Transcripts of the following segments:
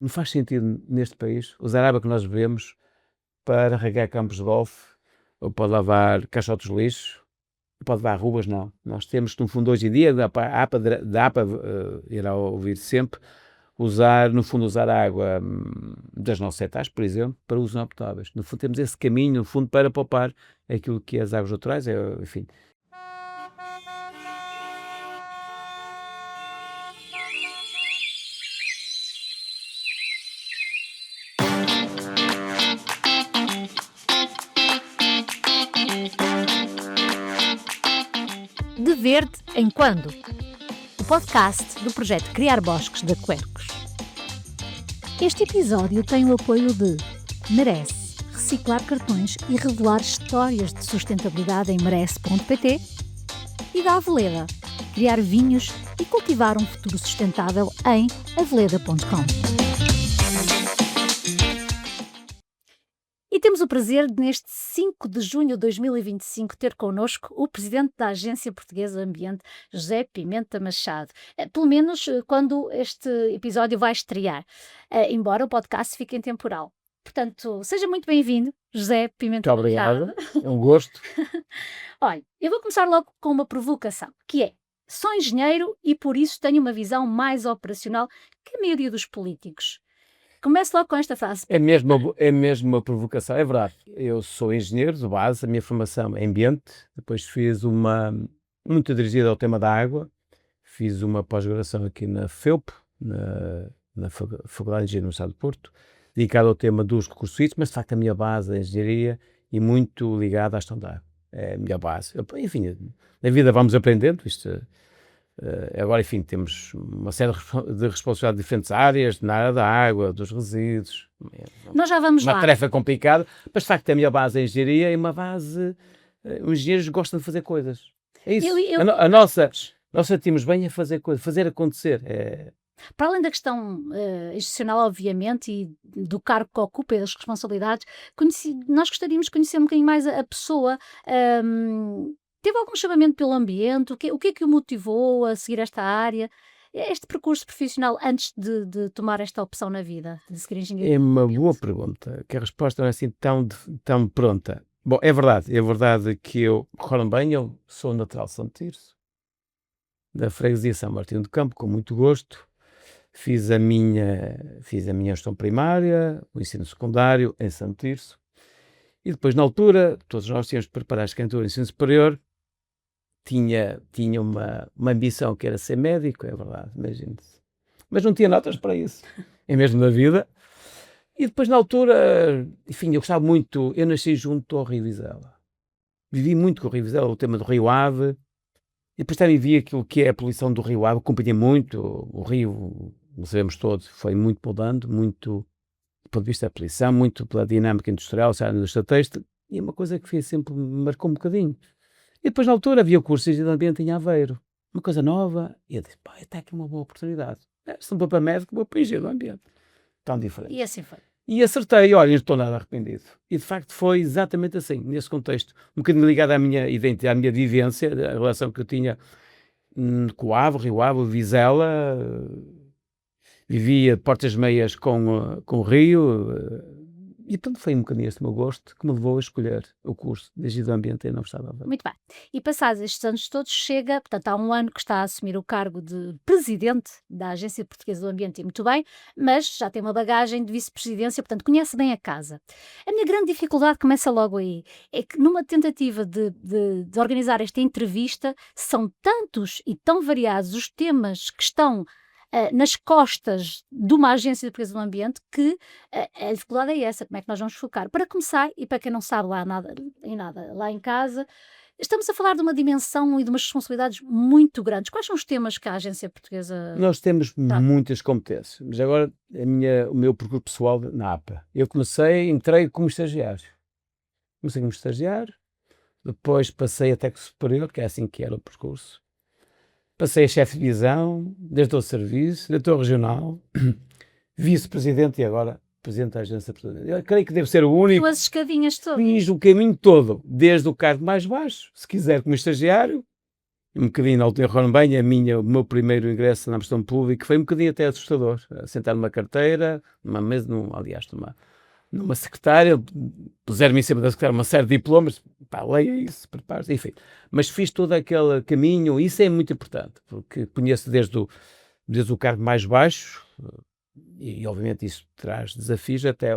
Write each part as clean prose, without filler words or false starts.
Não faz sentido neste país usar a água que nós bebemos para regar campos de golfe, ou para lavar caixotes de lixo, ou para lavar ruas, não. Nós temos, no fundo, hoje em dia, da APA irá ouvir sempre, usar a água das nossas etas, por exemplo, para usos não potáveis. No fundo, temos esse caminho, no fundo, para poupar aquilo que é as águas naturais, enfim. De Verde em Quando, o podcast do projeto Criar Bosques da Quercus. Este episódio tem o apoio de Merece, reciclar cartões e revelar histórias de sustentabilidade em merece.pt, e da Aveleda, criar vinhos e cultivar um futuro sustentável em aveleda.com. E temos o prazer de, neste 5 de junho de 2025, ter connosco o Presidente da Agência Portuguesa do Ambiente, José Pimenta Machado. Pelo menos quando este episódio vai estrear, embora o podcast fique em temporal. Portanto, seja muito bem-vindo, José Pimenta Muito obrigado, Machado. é um gosto. Olha, eu vou começar logo com uma provocação, que é: sou engenheiro e por isso tenho uma visão mais operacional que a maioria dos políticos. Começo logo com esta frase. É mesmo uma provocação, é verdade. Eu sou engenheiro de base, a minha formação é ambiente, depois fiz muito dirigida ao tema da água, fiz uma pós-graduação aqui na FEUP, na Faculdade de Engenharia do Estado de Porto, dedicada ao tema dos recursos hídricos, mas de facto a minha base é a engenharia e muito ligada à gestão da água. É a minha base. Enfim, na vida vamos aprendendo isto. Agora, enfim, temos uma série de responsabilidades de diferentes áreas, na área da água, dos resíduos. Nós já vamos lá. Uma tarefa complicada, mas de facto a minha base é a engenharia e uma base... Os engenheiros gostam de fazer coisas. É isso. Nós sentimos bem a fazer coisas, fazer acontecer. Para além da questão institucional, obviamente, e do cargo que ocupa e das responsabilidades, nós gostaríamos de conhecer um bocadinho mais a pessoa. Teve algum chamamento pelo ambiente? O que é que o motivou a seguir esta área? Este percurso profissional antes de tomar esta opção na vida, de seguir engenharia? É uma boa pergunta, que a resposta não é assim tão pronta. Bom, é verdade que eu, recordo bem, eu sou natural de Santo Tirso, da freguesia São Martinho do Campo, com muito gosto. Fiz a minha gestão primária, o ensino secundário em Santo Tirso, e depois, na altura, todos nós tínhamos de preparar a candidatura do ensino superior. Tinha uma ambição que era ser médico, é verdade, imagine-se. Mas não tinha notas para isso, é mesmo na vida. E depois, na altura, enfim, eu gostava muito, eu nasci junto ao Rio Vizela. Vivi muito com o Rio Vizela, o tema do Rio Ave, e depois também vi aquilo que é a poluição do Rio Ave, acompanhei muito, o Rio, sabemos todos, foi muito mudando, muito do ponto de vista da poluição, muito pela dinâmica industrial, seja na indústria têxtil, e é uma coisa que sempre me marcou um bocadinho. E depois, na altura, havia o curso de ambiente em Aveiro, uma coisa nova, e eu disse, pá, está aqui uma boa oportunidade. Se não vou para médico, vou para engenheiro do ambiente. Tão diferente. E assim foi. E acertei, olha, não estou nada arrependido. E de facto foi exatamente assim, nesse contexto, um bocadinho ligado à minha identidade, à minha vivência, a relação que eu tinha com o Ave, Rio Ave, Vizela, vivia de portas meias com o Rio, e portanto foi um bocadinho este meu gosto que me levou a escolher o curso de Engenharia do Ambiente em Universidade de Aveiro. Muito bem. E passados estes anos todos, chega, portanto, há um ano que está a assumir o cargo de Presidente da Agência Portuguesa do Ambiente, e muito bem, mas já tem uma bagagem de Vice-Presidência, portanto, conhece bem a casa. A minha grande dificuldade começa logo aí, é que numa tentativa de organizar esta entrevista, são tantos e tão variados os temas que estão nas costas de uma agência portuguesa do ambiente, que a dificuldade é essa, como é que nós vamos focar? Para começar, e para quem não sabe lá lá em casa, estamos a falar de uma dimensão e de umas responsabilidades muito grandes. Quais são os temas que a agência portuguesa... Nós temos muitas competências, mas agora o meu percurso pessoal na APA. Eu entrei como estagiário. Comecei como estagiário, depois passei a técnico superior, que é assim que era o percurso. Passei a chefe de divisão, diretor de serviço, diretor regional, vice-presidente e agora presidente da agência portuguesa. Eu creio que devo ser o único. As escadinhas todas. Fiz o caminho todo, desde o cargo mais baixo, se quiser como estagiário, um bocadinho, na altura, recordo bem, o meu primeiro ingresso na gestão pública foi um bocadinho até assustador. Sentar numa carteira, numa mesa, aliás, numa secretária, puseram-me em cima da secretária uma série de diplomas, pá, leia isso, prepare-se, enfim. Mas fiz todo aquele caminho, e isso é muito importante, porque conheço desde o cargo mais baixo, e obviamente isso traz desafios até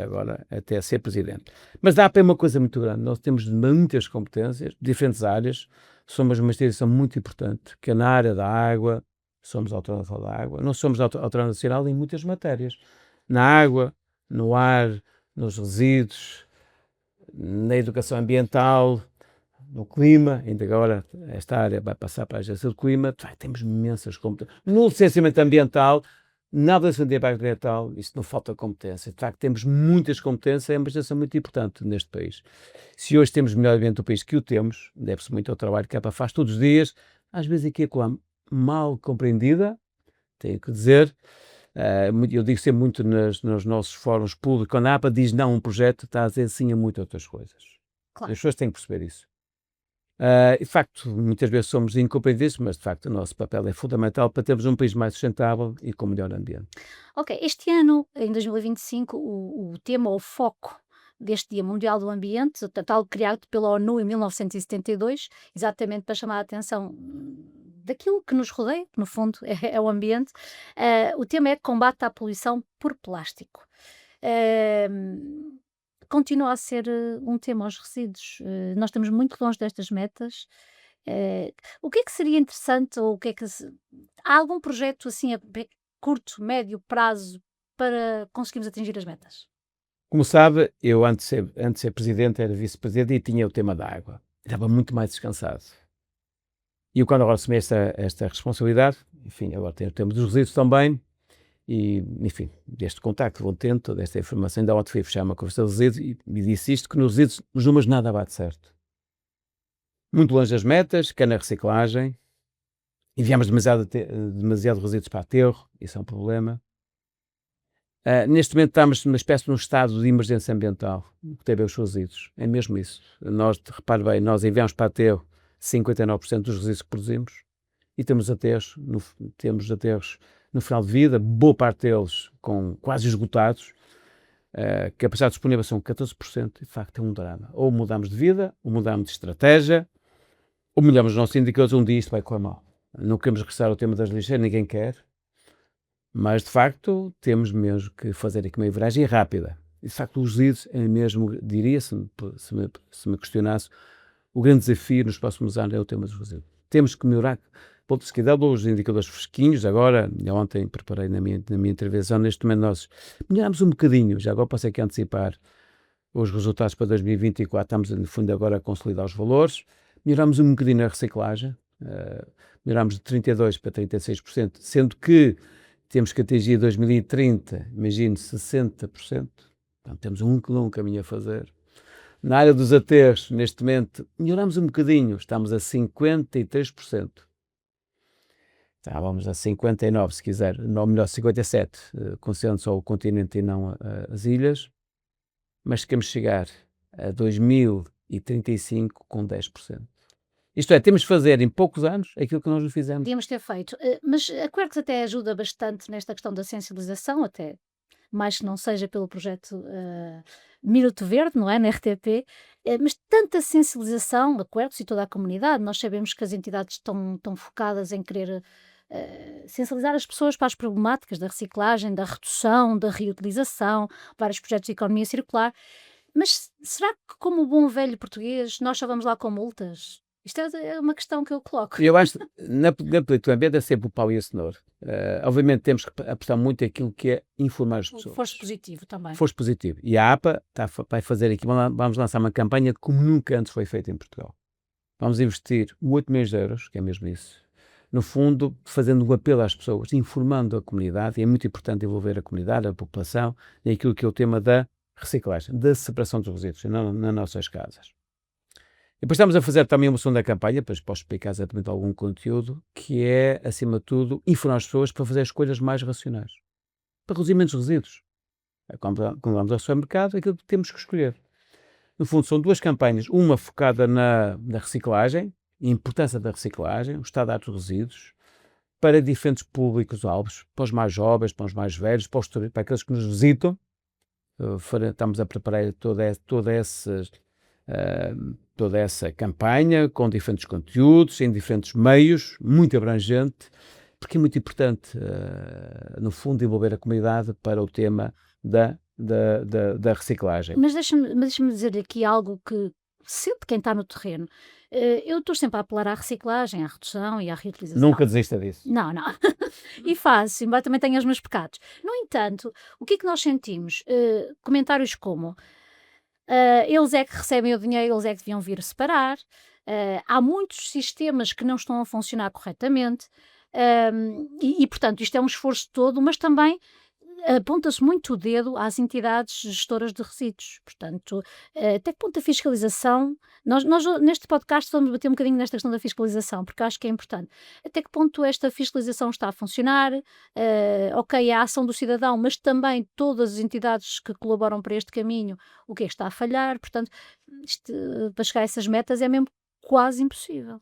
agora, até ser presidente. Mas dá para uma coisa muito grande, nós temos muitas competências, diferentes áreas, somos uma instituição muito importante, que é na área da água, somos Autoridade Nacional da Água, não somos Autoridade Nacional em muitas matérias, na água, no ar, nos resíduos, na educação ambiental, no clima, ainda agora esta área vai passar para a agência do clima, temos imensas competências. No licenciamento ambiental, na avaliação de impacto ambiental, isso não falta competência. De facto, temos muitas competências, é uma agência muito importante neste país. Se hoje temos o melhor ambiente do país que o temos, deve-se muito ao trabalho que a APA faz todos os dias, às vezes aqui é mal compreendida, tenho que dizer. Eu digo sempre muito nos nossos fóruns públicos, quando a APA diz não a um projeto, está a dizer sim a muitas outras coisas. Claro. As pessoas têm que perceber isso. De facto, muitas vezes somos incompreendidos, mas de facto o nosso papel é fundamental para termos um país mais sustentável e com melhor ambiente. Ok, este ano, em 2025, o tema, o foco deste Dia Mundial do Ambiente, tal criado pela ONU em 1972, exatamente para chamar a atenção daquilo que nos rodeia, que no fundo é o ambiente, o tema é combate à poluição por plástico. Continua a ser um tema aos resíduos. Nós estamos muito longe destas metas. O que é que seria interessante, ou o que é que há algum projeto assim a curto, médio prazo para conseguirmos atingir as metas? Como sabe, eu antes de ser presidente era vice-presidente e tinha o tema da água. Estava muito mais descansado. E eu, quando agora assumi esta responsabilidade, enfim, agora tenho o tema dos resíduos também, e, enfim, deste contacto, toda esta informação, ainda ontem fui fechar uma conversa de resíduos e me disse isto, que nos resíduos, nos números, nada bate certo. Muito longe das metas, quer na reciclagem, enviamos demasiado resíduos para aterro, isso é um problema. Neste momento estamos numa espécie de um estado de emergência ambiental, que tem a ver com os resíduos, é mesmo isso. Repare bem, nós enviamos para aterro 59% dos resíduos que produzimos e temos aterros no final de vida, boa parte deles quase esgotados, capacidade disponível são 14%, e de facto é um drama. Ou mudamos de vida, ou mudamos de estratégia, ou melhoramos os nossos indicadores, um dia isto vai correr mal. Não queremos regressar ao tema das lixeiras, ninguém quer, mas de facto temos mesmo que fazer aqui uma viragem rápida. E de facto os resíduos é mesmo, diria, se me questionasse, o grande desafio nos próximos anos é o tema dos resíduos. Temos que melhorar, se quiser, os indicadores fresquinhos. Agora, ontem preparei na minha intervenção, neste momento nós melhoramos um bocadinho, já agora posso aqui antecipar os resultados para 2024, estamos no fundo agora a consolidar os valores, melhoramos um bocadinho na reciclagem, melhoramos de 32% para 36%, sendo que temos que atingir 2030, imagino, 60%, então temos um longo caminho a fazer. Na área dos aterros, neste momento, melhoramos um bocadinho, estamos a 53%. Vamos a 59%, se quiser, ou melhor, 57%, considerando só o continente e não as ilhas, mas queremos chegar a 2035 com 10%. Isto é, temos de fazer em poucos anos aquilo que nós não fizemos. Podíamos ter feito, mas a Quercus até ajuda bastante nesta questão da sensibilização, até mais que não seja pelo projeto Minuto Verde, não é, na RTP, mas tanta sensibilização da Quercus e toda a comunidade. Nós sabemos que as entidades estão focadas em querer sensibilizar as pessoas para as problemáticas da reciclagem, da redução, da reutilização, vários projetos de economia circular, mas será que, como o bom velho português, nós só vamos lá com multas? Isto é uma questão que eu coloco. Eu acho que na política do ambiente é sempre o pau e a cenoura. Obviamente temos que apostar muito aquilo que é informar as pessoas. Foste positivo também. Foste positivo. E a APA vai fazer aqui, vamos lançar uma campanha como nunca antes foi feita em Portugal. Vamos investir 8 milhões de euros, que é mesmo isso, no fundo, fazendo um apelo às pessoas, informando a comunidade, e é muito importante envolver a comunidade, a população, naquilo que é o tema da reciclagem, da separação dos resíduos, nas nossas casas. E depois estamos a fazer também uma segunda campanha, depois posso explicar exatamente algum conteúdo, que é, acima de tudo, informar as pessoas para fazer escolhas mais racionais, para reduzir menos resíduos. Quando vamos ao supermercado, é aquilo que temos que escolher. No fundo, são duas campanhas, uma focada na reciclagem, a importância da reciclagem, o estado da arte dos resíduos, para diferentes públicos-alvos, para os mais jovens, para os mais velhos, para aqueles que nos visitam. Estamos a preparar toda essa campanha com diferentes conteúdos, em diferentes meios, muito abrangente, porque é muito importante, no fundo, envolver a comunidade para o tema da reciclagem. Mas deixa-me dizer aqui algo que sente quem está no terreno. Eu estou sempre a apelar à reciclagem, à redução e à reutilização. Nunca desista disso. Não, não. E faço, embora também tenha os meus pecados. No entanto, o que é que nós sentimos? Comentários como eles é que recebem o dinheiro, eles é que deviam vir separar. Há muitos sistemas que não estão a funcionar corretamente. Portanto, isto é um esforço todo, mas também aponta-se muito o dedo às entidades gestoras de resíduos. Portanto, até que ponto a fiscalização. Nós neste podcast vamos bater um bocadinho nesta questão da fiscalização, porque acho que é importante. Até que ponto esta fiscalização está a funcionar? Ok, é a ação do cidadão, mas também todas as entidades que colaboram para este caminho, o que é que está a falhar? Portanto, isto, para chegar a essas metas é mesmo quase impossível.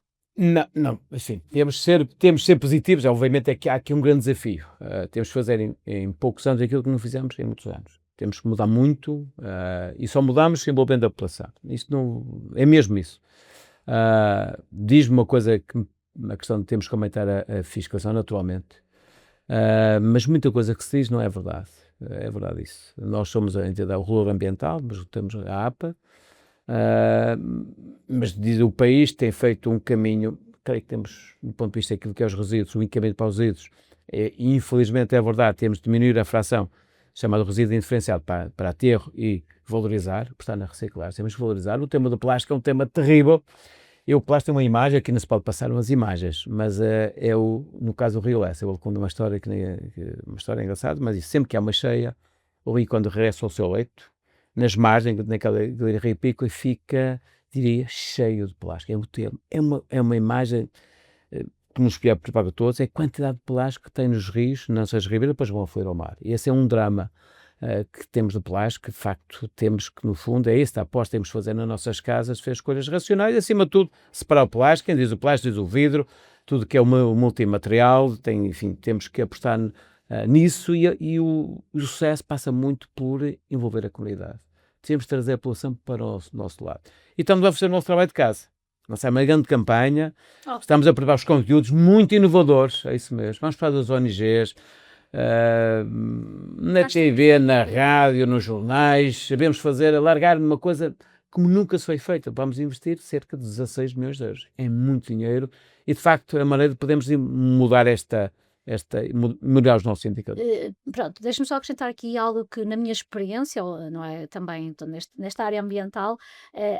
Não, assim, temos de ser positivos, obviamente é que há aqui um grande desafio. Temos de fazer em poucos anos aquilo que não fizemos em muitos anos. Temos que mudar muito, e só mudamos envolvendo a população. Isto não, é mesmo isso. Diz-me uma coisa que a questão de temos que aumentar a fiscalização naturalmente, mas muita coisa que se diz não é verdade. É verdade isso. Nós somos a entidade reguladora ambiental, mas temos a APA, mas diz o país tem feito um caminho, creio que temos, do ponto de vista daquilo que é os resíduos, o encaminhamento para os resíduos, e infelizmente é verdade, temos de diminuir a fração chamada resíduo indiferenciado para aterro e valorizar, por estar na reciclagem, temos que valorizar. O tema do plástico é um tema terrível. O plástico tem uma imagem, aqui não se pode passar umas imagens, mas no caso do Rio Lessa, eu conto uma história uma história engraçada, mas sempre que há uma cheia, o rio quando regressa ao seu leito, nas margens, naquele rio Pico, e fica, diria, cheio de plástico. É uma imagem que nos preocupa a todos, é a quantidade de plástico que tem nos rios, nas suas ribeiras, depois vão afluir ao mar. E esse é um drama que temos de plástico, que de facto temos que, no fundo, é isso, a aposta que temos de fazer nas nossas casas, fazer escolhas racionais, e acima de tudo, separar o plástico. Quem diz o plástico diz o vidro, tudo que é o multimaterial, enfim, temos que apostar nisso, e o sucesso passa muito por envolver a comunidade. Temos de trazer a população para o nosso lado. E estamos a fazer o nosso trabalho de casa. Nossa, é uma grande campanha, estamos a preparar os conteúdos muito inovadores, é isso mesmo. Vamos falar das ONGs, na TV, na rádio, nos jornais, sabemos alargar uma coisa como nunca se foi feita. Vamos investir cerca de 16 milhões de euros. É muito dinheiro e, de facto, é a maneira de podermos mudar melhorar os nossos indicadores. Pronto, deixa-me só acrescentar aqui algo que na minha experiência, não é, também então, nesta área ambiental,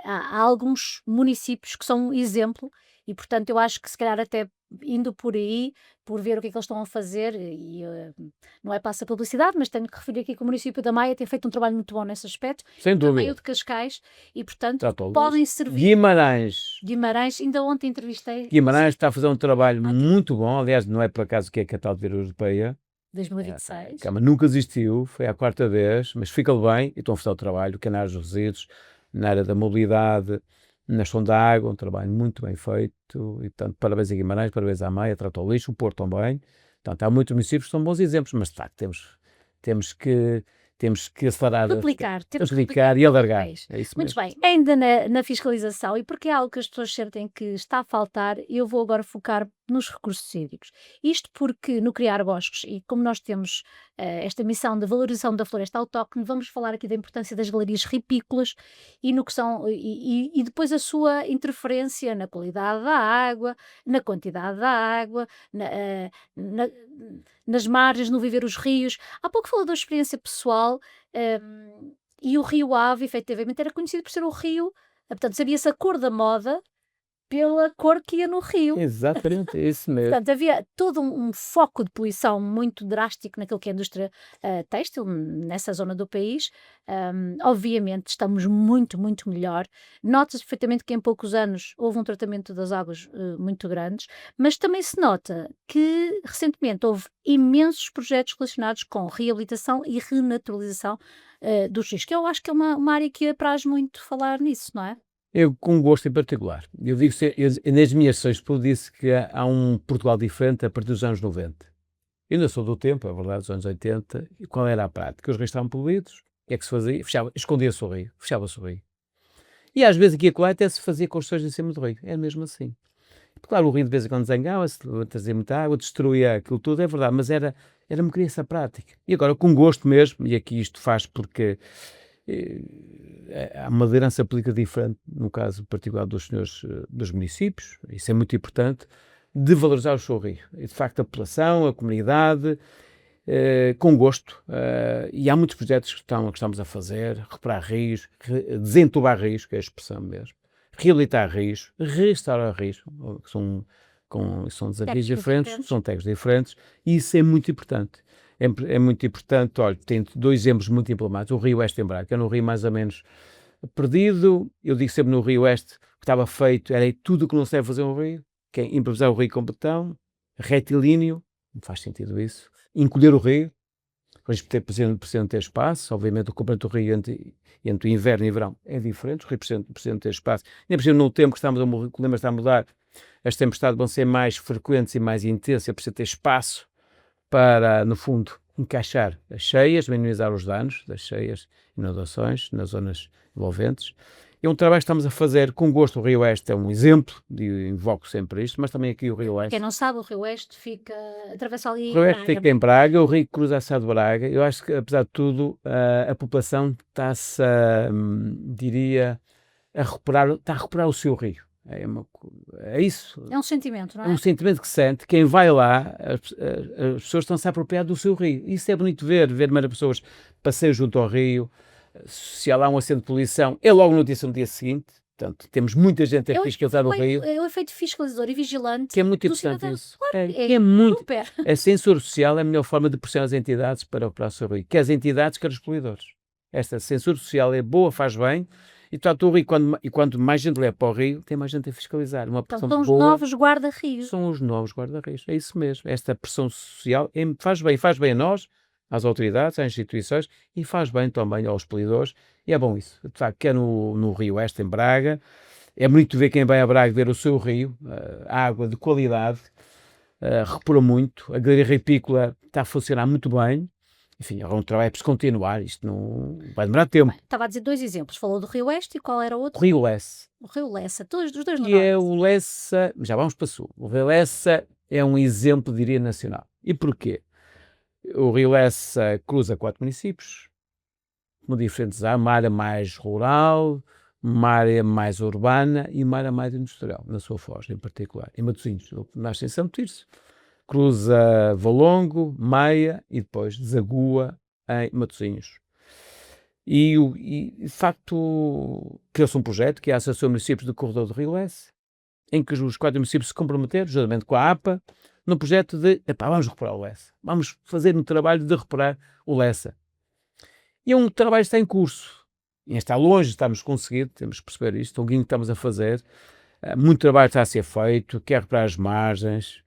há alguns municípios que são um exemplo e, portanto, eu acho que se calhar até indo por aí, por ver o que é que eles estão a fazer, e não é passa publicidade, mas tenho que referir aqui que o município da Maia tem feito um trabalho muito bom nesse aspecto. Sem Também dúvida. o de Cascais, e portanto Tratou podem servir. Guimarães, ainda ontem entrevistei. Guimarães está a fazer um trabalho muito bom, aliás, não é por acaso que é a capital de Vila Europeia. 2026. A Câmara nunca existiu, foi a quarta vez, mas fica bem e estão a fazer o trabalho, que é na área dos resíduos, na área da mobilidade, na gestão da água, um trabalho muito bem feito, e portanto, parabéns a Guimarães, parabéns à Maia, Tratou Lixo, o Porto também. Portanto, há muitos municípios que são bons exemplos, mas de facto temos que acelerar, temos que duplicar e alargar. É isso Muito mesmo. bem, ainda na fiscalização, e porque é algo que as pessoas sentem que está a faltar, eu vou agora focar nos recursos hídricos. Isto porque no Criar Bosques, e como nós temos esta missão de valorização da floresta autóctone, vamos falar aqui da importância das galerias ripícolas e no que são, e depois a sua interferência na qualidade da água, na quantidade da água, nas margens, no viver os rios. Há pouco falou da experiência pessoal, e o Rio Ave, efetivamente, era conhecido por ser o rio, portanto, sabia-se a cor da moda pela cor que ia no rio. Exatamente, é isso mesmo. Portanto, havia todo um foco de poluição muito drástico naquilo que é a indústria têxtil, nessa zona do país. Obviamente, estamos muito, muito melhor. Nota-se perfeitamente que em poucos anos houve um tratamento das águas muito grandes, mas também se nota que recentemente houve imensos projetos relacionados com reabilitação e renaturalização dos rios, que eu acho que é uma área que apraz muito falar nisso, não é? Eu com gosto em particular. Eu digo, nas minhas sessões, eu disse que há um Portugal diferente a partir dos anos 90. Eu ainda sou do tempo, é verdade, dos anos 80. E qual era a prática? Os rios estavam poluídos, o que é que se fazia? Escondia-se o rio, fechava-se o rio. E às vezes aqui e acolá até se fazia construções em cima do rio, era mesmo assim. Claro, o rio de vez em quando zangava-se, trazia muita água, destruía aquilo tudo, é verdade, mas era-me queria essa prática. E agora, com gosto mesmo, e aqui isto faz porque há uma liderança política diferente, no caso particular dos senhores dos municípios, isso é muito importante, de valorizar o seu rio. E, de facto, a população, a comunidade, com gosto, e há muitos projetos que estamos a fazer, reparar rios, desentubar rios, que é a expressão mesmo, reabilitar rios, restaurar rios, que são desafios diferentes, são técnicos diferentes, e isso é muito importante. É muito importante, olha, tem dois exemplos muito emblemáticos, o Rio Oeste em Braga, que é um rio mais ou menos perdido, eu digo sempre no Rio Oeste, que estava feito, era tudo o que não se deve fazer um rio, que é improvisar o rio com betão, retilíneo, não faz sentido isso, encolher o rio, por exemplo, precisam ter espaço, obviamente o comprimento do rio entre o inverno e o verão é diferente, os rios precisam ter espaço, nem por exemplo no tempo que o clima está a mudar, as tempestades vão ser mais frequentes e mais intensas, é preciso ter espaço para, no fundo, encaixar as cheias, minimizar os danos das cheias e inundações nas zonas envolventes. É um trabalho que estamos a fazer com gosto. O Rio Oeste é um exemplo, invoco sempre isto, mas também aqui o Rio Oeste. Quem não sabe, o Rio Oeste atravessa ali o Rio Oeste fica em Braga, o Rio cruza a cidade de Braga. Eu acho que, apesar de tudo, a população está-se, diria, está a recuperar o seu rio. É isso. É um sentimento, não é? É um sentimento que se sente. Quem vai lá, as pessoas estão-se a apropriar do seu rio. Isso é bonito ver mais pessoas passeiam junto ao rio. Se há lá um acidente de poluição, é logo notícia no dia seguinte. Portanto, temos muita gente a fiscalizar o rio. É o efeito fiscalizador e vigilante. Que é muito importante isso. Claro, é muito. Super. A censura social é a melhor forma de pressionar as entidades para operar o seu rio. Quer as entidades, quer os poluidores. Esta censura social é boa, faz bem. E, portanto, o rio, quando mais gente leva para o rio, tem mais gente a fiscalizar. Então, são os novos guarda-rios. São os novos guarda-rios, é isso mesmo. Esta pressão social faz bem a nós, às autoridades, às instituições, e faz bem também aos poluidores, e é bom isso. De facto, que é no Rio Oeste, em Braga, é bonito ver quem vai a Braga ver o seu rio, água de qualidade, repura muito, a galeria ripícola está a funcionar muito bem. Enfim, é um trabalho para continuar, isto não vai demorar tempo. Bem, estava a dizer dois exemplos, falou do Rio Oeste e qual era o outro? O Rio Lessa. O Rio Lessa, dos dois no norte. É o Lessa, já vamos para o sul. O Rio Lessa é um exemplo, diria, nacional. E porquê? O Rio Lessa cruza 4 municípios, com diferentes áreas, uma área mais rural, uma área mais urbana e uma área mais industrial, na sua foz em particular. Em Matosinhos, nasce em São Tirso, cruza Valongo, Maia e depois desagua em Matosinhos. E de facto, criou-se um projeto que é a Associação de Municípios do Corredor do Rio Lessa, em que os 4 municípios se comprometeram, juntamente com a APA, no projeto de, vamos recuperar o Lessa. Vamos fazer um trabalho de recuperar o Lessa. E um trabalho está em curso. E está longe, estamos conseguindo, temos que perceber isto, o que estamos a fazer. Muito trabalho está a ser feito, quer recuperar as margens,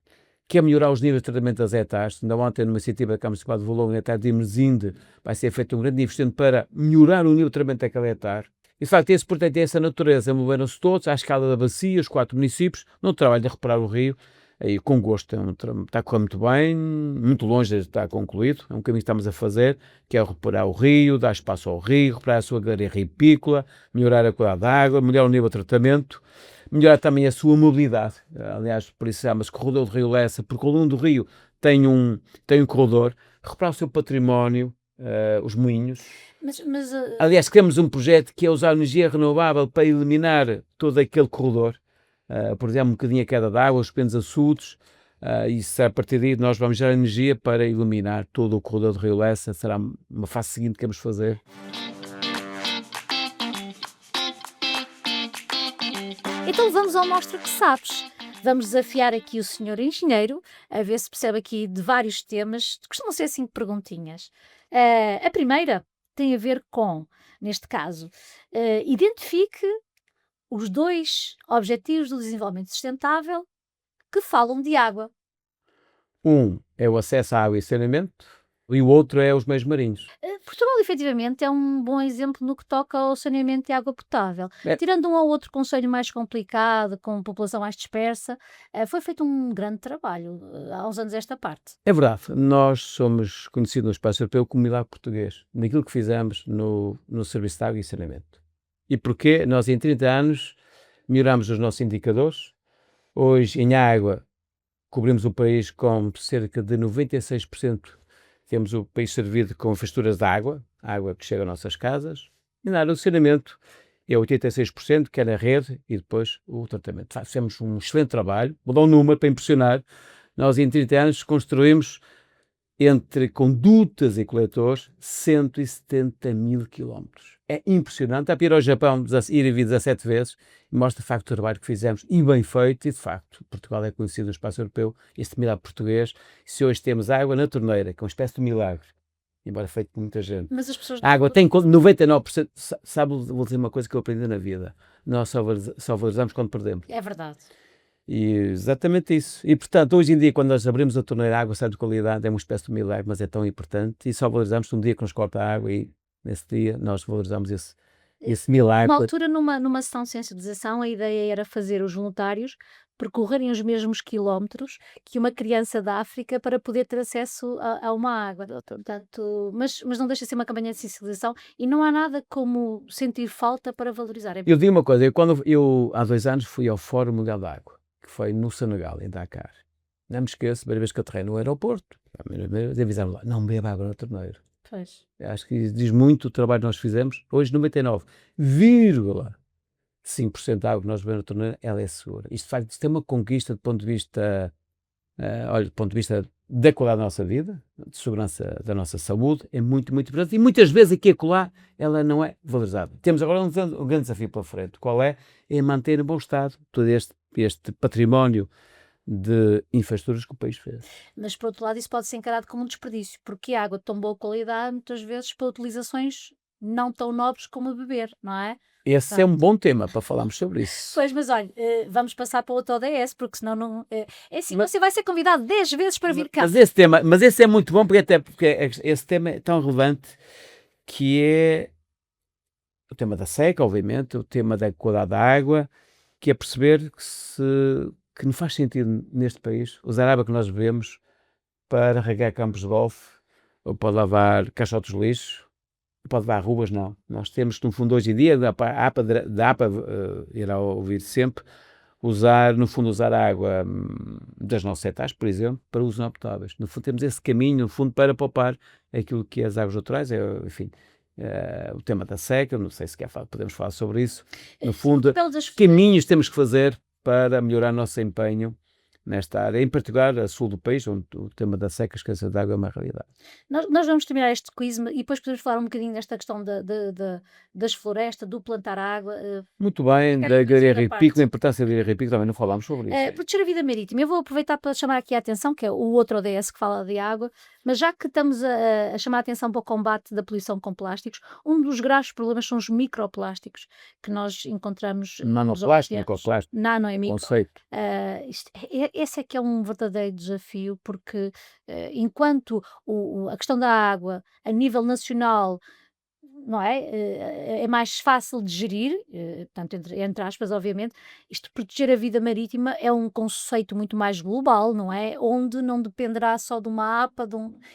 quer melhorar os níveis de tratamento das hectares. Ainda ontem, numa iniciativa da Câmara Municipal de Valongo, na hectare de Imersinde, vai ser feito um grande investimento para melhorar o nível de tratamento daquela hectare. E, de facto, portanto, essa natureza, moveram-se todos à escala da bacia, os 4 municípios, no trabalho de recuperar o rio, e com gosto, está a correr muito bem, muito longe de estar concluído, é um caminho que estamos a fazer, que é recuperar o rio, dar espaço ao rio, recuperar a sua galeria ripícola, melhorar a qualidade da água, melhorar o nível de tratamento, melhorar também a sua mobilidade. Aliás, por isso chama-se Corredor do Rio Lessa, porque ao longo do rio tem um corredor, recuperar o seu património, os moinhos. Aliás, criamos um projeto que é usar energia renovável para eliminar todo aquele corredor. Por exemplo, um bocadinho a queda de água, os pequenos açudes, e se a partir daí nós vamos gerar energia para iluminar todo o corredor do Rio Lessa, será uma fase seguinte que vamos fazer. Então vamos ao Mostra que Sabes. Vamos desafiar aqui o senhor engenheiro, a ver se percebe aqui de vários temas, costumam ser 5 perguntinhas. A primeira tem a ver com, neste caso, identifique os 2 Objetivos do Desenvolvimento Sustentável que falam de água. Um é o acesso à água e saneamento e o outro é os meios marinhos. Portugal, efetivamente, é um bom exemplo no que toca ao saneamento de água potável. É, Tirando um ou outro concelho mais complicado, com população mais dispersa, foi feito um grande trabalho há uns anos esta parte. é verdade, nós somos conhecidos no espaço europeu como milagre português, naquilo que fizemos no serviço de água e saneamento. E porquê? Nós em 30 anos melhoramos os nossos indicadores. Hoje, em água, cobrimos o país com cerca de 96%. Temos o país servido com infraestruturas de água, água que chega às nossas casas. E na área do saneamento é 86%, que é na rede, e depois o tratamento. Fizemos um excelente trabalho. Vou dar um número para impressionar. Nós, em 30 anos, construímos, entre condutas e coletores, 170 mil quilómetros. É impressionante. Há para ir ao Japão, ir e vir 17 vezes, e mostra de facto o trabalho que fizemos, e bem feito, e de facto, Portugal é conhecido no espaço europeu, este milagre português. E se hoje temos água na torneira, que é uma espécie de milagre, embora feito por muita gente, Mas as pessoas a água tem 99%, sabe, vou dizer uma coisa que eu aprendi na vida, nós só valorizamos quando perdemos. É verdade. E exatamente isso. E, portanto, hoje em dia, quando nós abrimos a torneira, a água sai de qualidade, é uma espécie de milagre, mas é tão importante. E só valorizamos um dia que nos corta a água e, nesse dia, nós valorizamos esse milagre. Uma altura, numa sessão de sensibilização, a ideia era fazer os voluntários percorrerem os mesmos quilómetros que uma criança da África para poder ter acesso a uma água. Portanto, mas não deixa de ser uma campanha de sensibilização e não há nada como sentir falta para valorizar. Eu digo uma coisa, eu há 2 anos fui ao Fórum Mundial da Água, que foi no Senegal, em Dakar. Não me esqueço, a primeira vez que eu aterrei no aeroporto, a primeira vez avisaram lá, não beba água na torneira. Pois. Acho que diz muito o trabalho que nós fizemos. Hoje, 99,5% da água que nós bebemos na torneira, ela é segura. Isto, de facto, isto é uma conquista do ponto de vista, olha, do ponto de vista da qualidade da nossa vida, de segurança da nossa saúde, é muito, muito importante. E muitas vezes aqui e acolá, ela não é valorizada. Temos agora um grande desafio pela frente. Qual é? É manter em bom estado todo este património de infraestruturas que o país fez. Mas, por outro lado, isso pode ser encarado como um desperdício, porque a água de tão boa qualidade, muitas vezes, para utilizações não tão nobres como a beber, não é? Esse é um bom tema para falarmos sobre isso. Pois, mas olha, vamos passar para outro ODS, porque senão não. É assim, você vai ser convidado 10 vezes para vir cá. Mas esse é muito bom, porque esse tema é tão relevante, que é o tema da seca, obviamente, o tema da qualidade da água, que é perceber que não faz sentido neste país usar a água que nós bebemos para regar campos de golfe, ou para lavar caixotes de lixo, pode lavar ruas, não. Nós temos, no fundo, hoje em dia, da APA irá ouvir sempre, usar a água das nossas setas, por exemplo, para usos não potáveis. No fundo, temos esse caminho, no fundo, para poupar aquilo que é as águas naturais, enfim, o tema da seca, não sei se podemos falar sobre isso. No fundo, caminhos temos que fazer para melhorar o nosso empenho nesta área, em particular a sul do país, onde o tema da seca, escassez de água é uma realidade. Nós vamos terminar este quiz e depois podemos falar um bocadinho desta questão das florestas, do plantar água. Muito bem, da Galeria Ripico, a importância da Galeria Ripico, também não falámos sobre isso. Proteger a vida marítima. Eu vou aproveitar para chamar aqui a atenção, que é o outro ODS que fala de água, mas já que estamos a chamar a atenção para o combate da poluição com plásticos, um dos graves problemas são os microplásticos que nós encontramos. Nanoplástico, microplástico. Nano é micro. Conceito. Esse é que é um verdadeiro desafio, porque enquanto a questão da água a nível nacional, não é? É mais fácil de gerir, portanto, entre aspas, obviamente, isto proteger a vida marítima é um conceito muito mais global, não é? Onde não dependerá só de uma APA,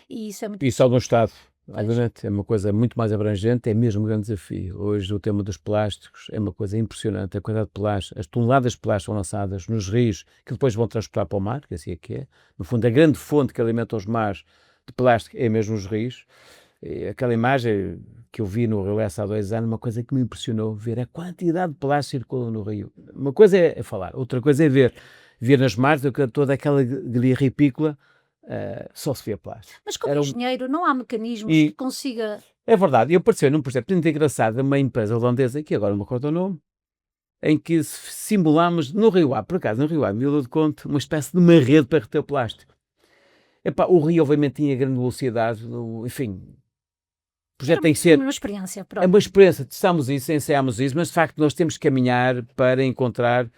e isso é muito... E só de um Estado. Obviamente, é uma coisa muito mais abrangente, é mesmo um grande desafio. Hoje o tema dos plásticos é uma coisa impressionante, a quantidade de plásticos, as toneladas de plástico são lançadas nos rios, que depois vão transportar para o mar, que assim é que é. No fundo, a grande fonte que alimenta os mares de plástico é mesmo os rios. E aquela imagem que eu vi no Rio Lessa há 2 anos, uma coisa que me impressionou, ver a quantidade de plástico que circula no rio. Uma coisa é falar, outra coisa é ver nas mares toda aquela galeria ripícola, só se vê plástico. Mas como engenheiro não há mecanismos que consiga... É verdade, eu participei num projeto muito engraçado de uma empresa holandesa, que agora não me recordo o nome, em que simulámos no Rio Ave, por acaso no Rio Ave, em Vila do Conde, uma espécie de uma rede para reter o plástico. Epá, o rio obviamente tinha grande velocidade, enfim, o projeto tem que ser... É uma experiência própria. É uma experiência, testámos isso, ensaiámos isso, mas de facto nós temos que caminhar para encontrar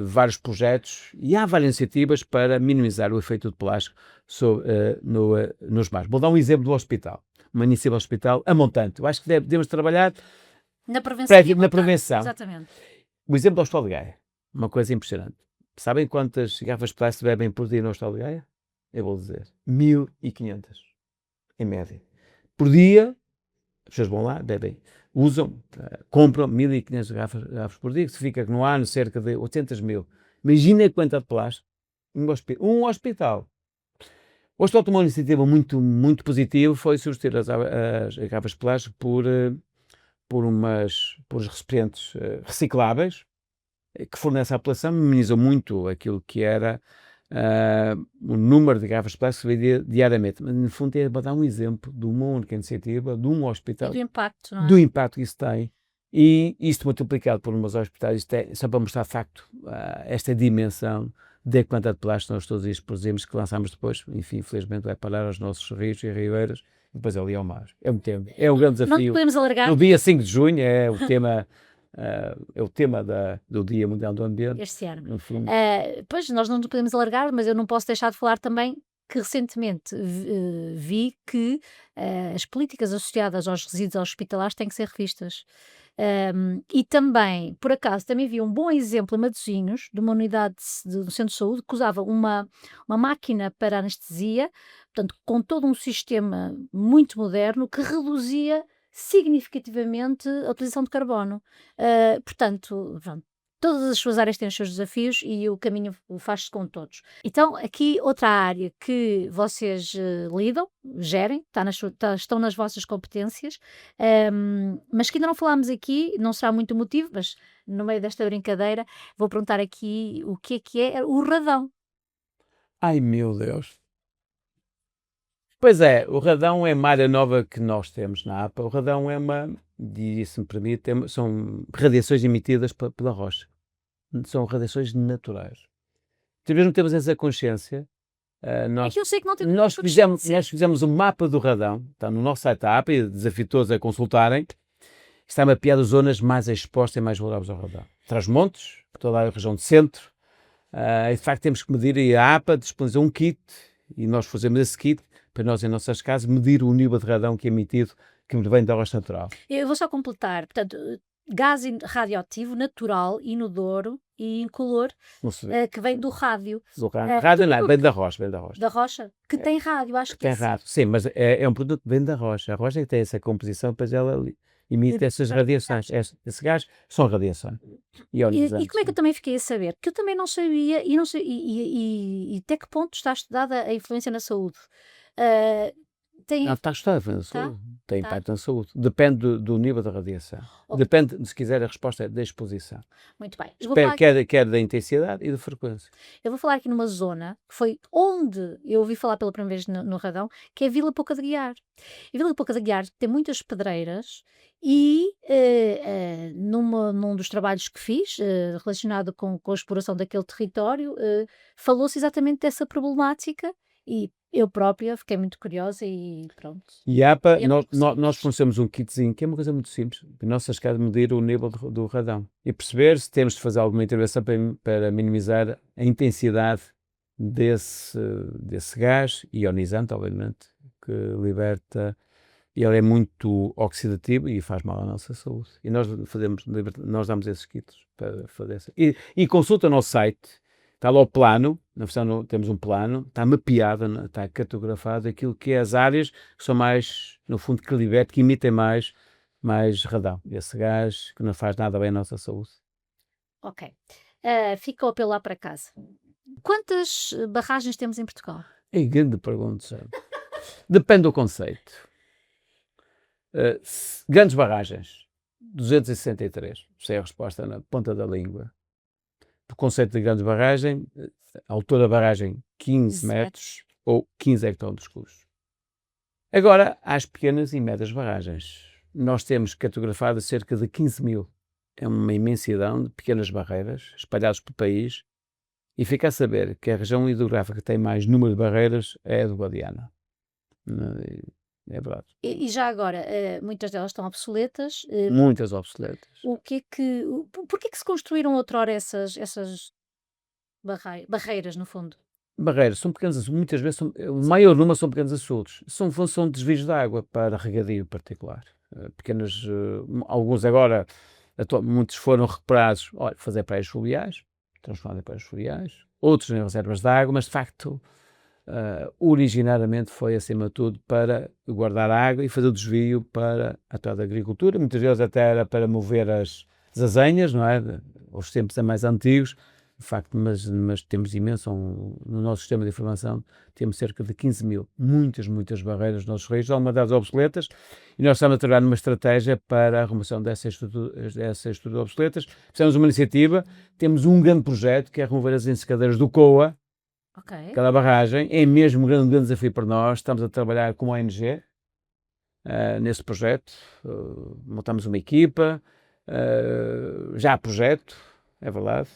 vários projetos, e há várias iniciativas para minimizar o efeito do plástico nos mares. Vou dar um exemplo do hospital. município hospital a montante. Eu acho que devemos trabalhar Na prevenção. na prevenção. Exatamente. O exemplo do Hospital de Gaia, uma coisa impressionante. Sabem quantas garrafas de plástico bebem por dia no Hospital de Gaia? Eu vou dizer, 1500, em média. Por dia, as pessoas vão lá, bebem, usam, compram 1500 garrafas por dia, que significa que no ano cerca de 800 mil. Imagina a quantidade de plástico. Um hospital. O hospital tomou uma iniciativa muito, muito positiva, foi substituir as garrafas de plástico por os recipientes recicláveis, que fornece à população, minimizou muito aquilo que era o número de garrafas de plástico que se vendia diariamente. Mas, no fundo, é para dar um exemplo de uma única iniciativa, de um hospital, E do impacto, não é? do impacto que isso tem. E isto multiplicado por umas hospitais, isto é só para mostrar de facto esta dimensão da quantidade de plástico que nós todos isto produzimos, que lançamos depois, enfim, infelizmente vai parar aos nossos rios e ribeiras, e depois ali ao mar. É um tema, é um grande Não desafio. podemos alargar No dia 5 de junho é o tema, do Dia Mundial do Ambiente. este ano. No fundo. Pois, nós não nos podemos alargar, mas eu não posso deixar de falar também que recentemente vi que as políticas associadas aos resíduos hospitalares têm que ser revistas. E também, por acaso, também vi um bom exemplo em Matosinhos, de uma unidade do centro de saúde, que usava uma máquina para anestesia, portanto, com todo um sistema muito moderno, que reduzia significativamente a utilização de carbono. Portanto, pronto, todas as suas áreas têm os seus desafios e o caminho faz-se com todos. Então, aqui outra área que vocês lidam, gerem, estão nas vossas competências, mas que ainda não falámos aqui, não será muito motivo, mas no meio desta brincadeira vou perguntar aqui o que é o radão. Ai, meu Deus. Pois é, o radão é uma área nova que nós temos na APA. O radão é e se me permite, são radiações emitidas pela rocha. São radiações naturais. Talvez não temos essa consciência. É que eu sei que não tem Nós fizemos um mapa do radão, está no nosso site da APA, e desafio todos a consultarem. Está mapeado as zonas mais expostas e mais vulneráveis ao radão. Trás-Montes, toda a região de centro. E de facto temos que medir, e a APA disponibiliza um kit, e nós fazemos esse kit para nós, em nossas casas, medir o nível de radão que é emitido, que vem da rocha natural. Eu vou só completar, portanto, gás radioativo natural, inodoro e incolor, que vem do rádio. Rádio não, vem da rocha. Da rocha, que tem rádio, acho que tem rádio, sim, mas é um produto que vem da rocha. A rocha é que tem essa composição, depois ela emite essas radiações. Esse gás são radiações ionizantes. E como é que eu também fiquei a saber? Que eu também não sabia, e, não sei, e até que ponto está estudada a influência na saúde? Não, está estudada na saúde. Tem impacto na saúde. Depende do nível da radiação. Ok. Depende, se quiser, a resposta é da exposição. Muito bem. Quer da intensidade e da frequência. Eu vou falar aqui numa zona que foi onde eu ouvi falar pela primeira vez no radão, que é Vila Pouca de Guiar. E Vila Pouca de Guiar tem muitas pedreiras e num dos trabalhos que fiz, relacionado com a exploração daquele território, falou-se exatamente dessa problemática e eu própria fiquei muito curiosa e pronto. E a APA, nós fornecemos um kitzinho, que é uma coisa muito simples, para nossas casas medir o nível do radão e perceber se temos de fazer alguma intervenção para minimizar a intensidade desse gás ionizante, obviamente, que liberta. Ele é muito oxidativo e faz mal à nossa saúde. E nós damos esses kits para fazer isso. E consulta o nosso site. Está lá o plano, na versão temos um plano, está mapeado, está cartografado aquilo que é as áreas que são mais, no fundo, que emitem mais radão. Esse gás que não faz nada bem à nossa saúde. Ok. Fica o apelo lá para casa. Quantas barragens temos em Portugal? É grande pergunta, sabe? Depende do conceito. Grandes barragens, 263. Essa é a resposta na ponta da língua. O conceito de grande barragem, a altura da barragem 15 metros ou 15 hectómetros cúbicos. Agora, há as pequenas e médias barragens. Nós temos cartografado cerca de 15 mil. É uma imensidão de pequenas barreiras espalhadas pelo país e fica a saber que a região hidrográfica que tem mais número de barreiras é a do Guadiana. É verdade. E já agora, muitas delas estão obsoletas. Muitas obsoletas. Porquê que se construíram outrora essas barreiras, no fundo? Barreiras são pequenos açudes, muitas vezes o maior número são pequenos açudes, são função de desvios de água para regadio particular. Pequenas, alguns agora, muitos foram recuperados, olha, fazer praias fluviais, transformar em praias fluviais, outros em reservas de água, mas de facto, originariamente foi acima de tudo para guardar água e fazer o desvio para a toda a agricultura, muitas vezes até era para mover as azenhas, não é? Os tempos mais antigos, de facto, mas temos imenso, no nosso sistema de informação, temos cerca de 15 mil, muitas barreiras nos nossos rios, algumas delas obsoletas, e nós estamos a trabalhar numa estratégia para a remoção dessas estruturas obsoletas. Fizemos uma iniciativa, temos um grande projeto, que é remover as ensacadeiras do COA, aquela barragem, é mesmo um grande desafio para nós, estamos a trabalhar com a ONG, nesse projeto, montamos uma equipa, já há projeto, é verdade.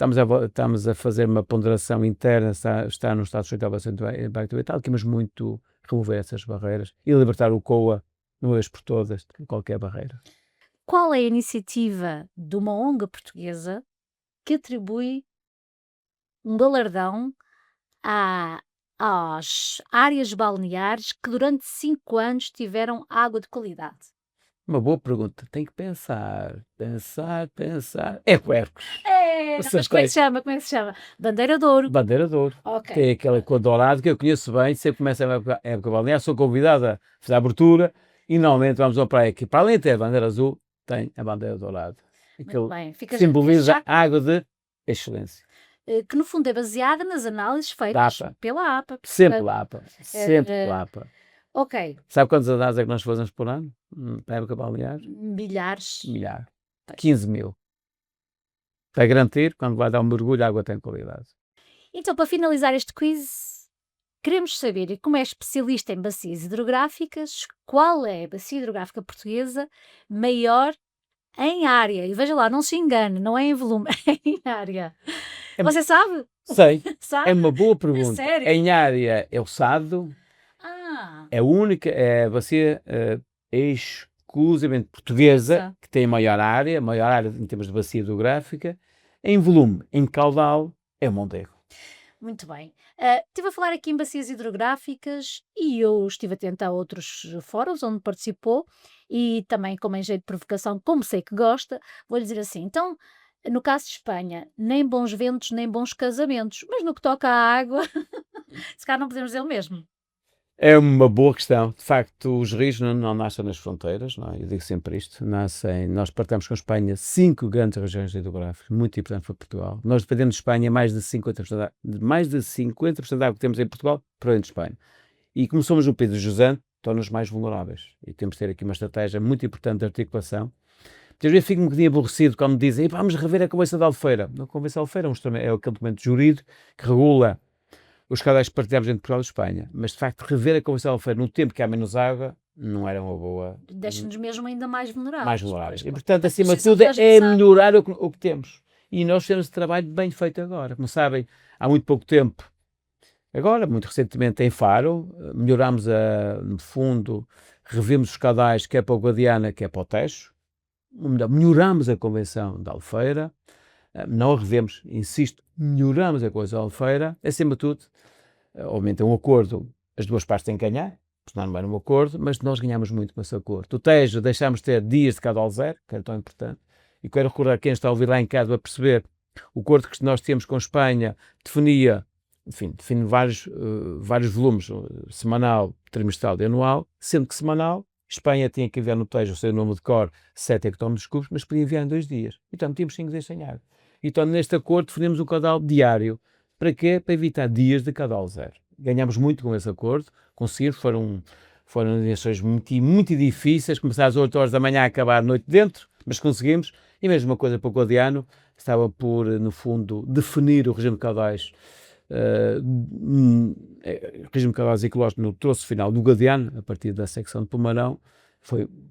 Estamos a fazer uma ponderação interna, está no estado sujeito à avaliação de impacto ambiental, queremos muito remover essas barreiras e libertar o COA, de uma vez por todas, de qualquer barreira. Qual é a iniciativa de uma ONG portuguesa que atribui um galardão às áreas balneares que durante 5 anos tiveram água de qualidade? Uma boa pergunta. Tem que pensar. É Quercus. Mas como é que se chama? Como é que se chama? Bandeira de Ouro. Bandeira de Ouro. Ok. Tem aquela cor dourada que eu conheço bem, sempre começa a época balnear, sou convidada a fazer a abertura e normalmente vamos a uma praia que, para além de ter a bandeira azul, tem a bandeira dourada. Muito bem. Simboliza água de excelência. Que no fundo é baseada nas análises feitas pela APA. Sempre pela APA. Sempre pela APA. Ok. Sabe quantas análises é que nós fazemos por ano? Para a época balnear? Milhares. 15 mil. Para garantir, quando vai dar um mergulho, a água tem qualidade. Então, para finalizar este quiz, queremos saber, e como é especialista em bacias hidrográficas, qual é a bacia hidrográfica portuguesa maior em área? E veja lá, não se engane, não é em volume, é em área. Você sabe? Sei. Sabe? É uma boa pergunta. Sério? Em área é o Sado. É a única, é a bacia exclusivamente portuguesa que tem maior área em termos de bacia hidrográfica. Em volume, em caudal, é o Mondego. Muito bem. Estive a falar aqui em bacias hidrográficas e eu estive atenta a outros fóruns onde participou e também, como em jeito de provocação, como sei que gosta, vou-lhe dizer assim, então, no caso de Espanha, nem bons ventos, nem bons casamentos, mas no que toca à água, se calhar não podemos dizer o mesmo. É uma boa questão. De facto, os rios não nascem nas fronteiras, não é? Eu digo sempre isto. Nós partilhamos com a Espanha 5 grandes regiões hidrográficas, muito importante para Portugal. Nós dependemos de Espanha mais de 50%, mais de 50% da água que temos em Portugal provém de Espanha. E como somos um país jusante, torna-nos mais vulneráveis. E temos de ter aqui uma estratégia muito importante de articulação. Muitas vezes fico um bocadinho aborrecido quando me dizem vamos rever a Convenção de Albufeira. A Convenção de Albufeira é aquele documento jurídico que regula os caudais que partilhamos entre Portugal e Espanha, mas de facto rever a Convenção de Albufeira no tempo que há menos água não era uma boa... Deixa-nos mesmo ainda mais vulneráveis. Mais vulneráveis. E portanto, acima de tudo, é melhorar o que temos. E nós temos esse trabalho bem feito agora. Como sabem, há muito pouco tempo, agora, muito recentemente em Faro, melhorámos no fundo, revemos os caudais, quer para o Guadiana, quer para o Tejo. Melhorámos a Convenção de Albufeira. Não a revemos, insisto, melhoramos a Convenção de Albufeira. Acima de tudo, obviamente é um acordo, as duas partes têm que ganhar, porque não era um acordo, mas nós ganhamos muito com esse acordo. O Tejo deixámos de ter dias de caudal zero, que era tão importante, e quero recordar quem está a ouvir lá em casa a perceber, o acordo que nós tínhamos com a Espanha define vários volumes, semanal, trimestral e anual, sendo que semanal, Espanha tinha que enviar no Tejo, o seu nome de cor, 7 hectómetros cúbicos, mas podia enviar em 2 dias. Então tínhamos 5 dias sem água. Então neste acordo definimos um caudal diário. Para quê? Para evitar dias de caudal zero. Ganhámos muito com esse acordo, conseguimos, foram negociações muito difíceis, começar às 8 horas da manhã a acabar a noite dentro, mas conseguimos. E mesmo uma coisa para o Guadiano, estava por, no fundo, definir o regime de caudais, regime de caudais ecológico no troço final do Guadiano, a partir da secção de Pomarão,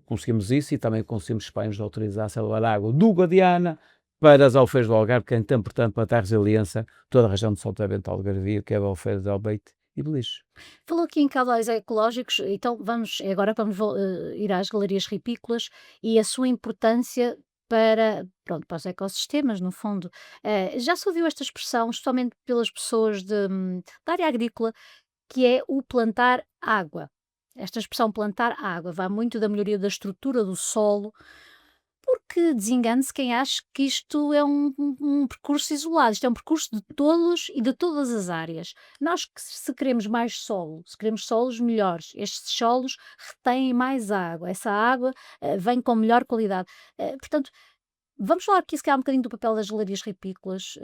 conseguimos isso e também conseguimos que Espanha nos autorizasse a levar água do Guadiana para as albufeiras do Algarve, que é tão importante para a resiliência, toda a região do Sotavento Algarvio, que é a albufeira de Albeite e Beliche. Falou aqui em caudais ecológicos, então agora vamos ir às galerias ripícolas e a sua importância para os ecossistemas, no fundo. Já se ouviu esta expressão, especialmente pelas pessoas da área agrícola, que é o plantar água. Esta expressão plantar água vai muito da melhoria da estrutura do solo, porque desengane-se quem acha que isto é um percurso isolado, isto é um percurso de todos e de todas as áreas. Nós que se queremos mais solo, se queremos solos melhores, estes solos retêm mais água, essa água vem com melhor qualidade. Portanto, vamos falar aqui se calhar um bocadinho do papel das galerias ripícolas,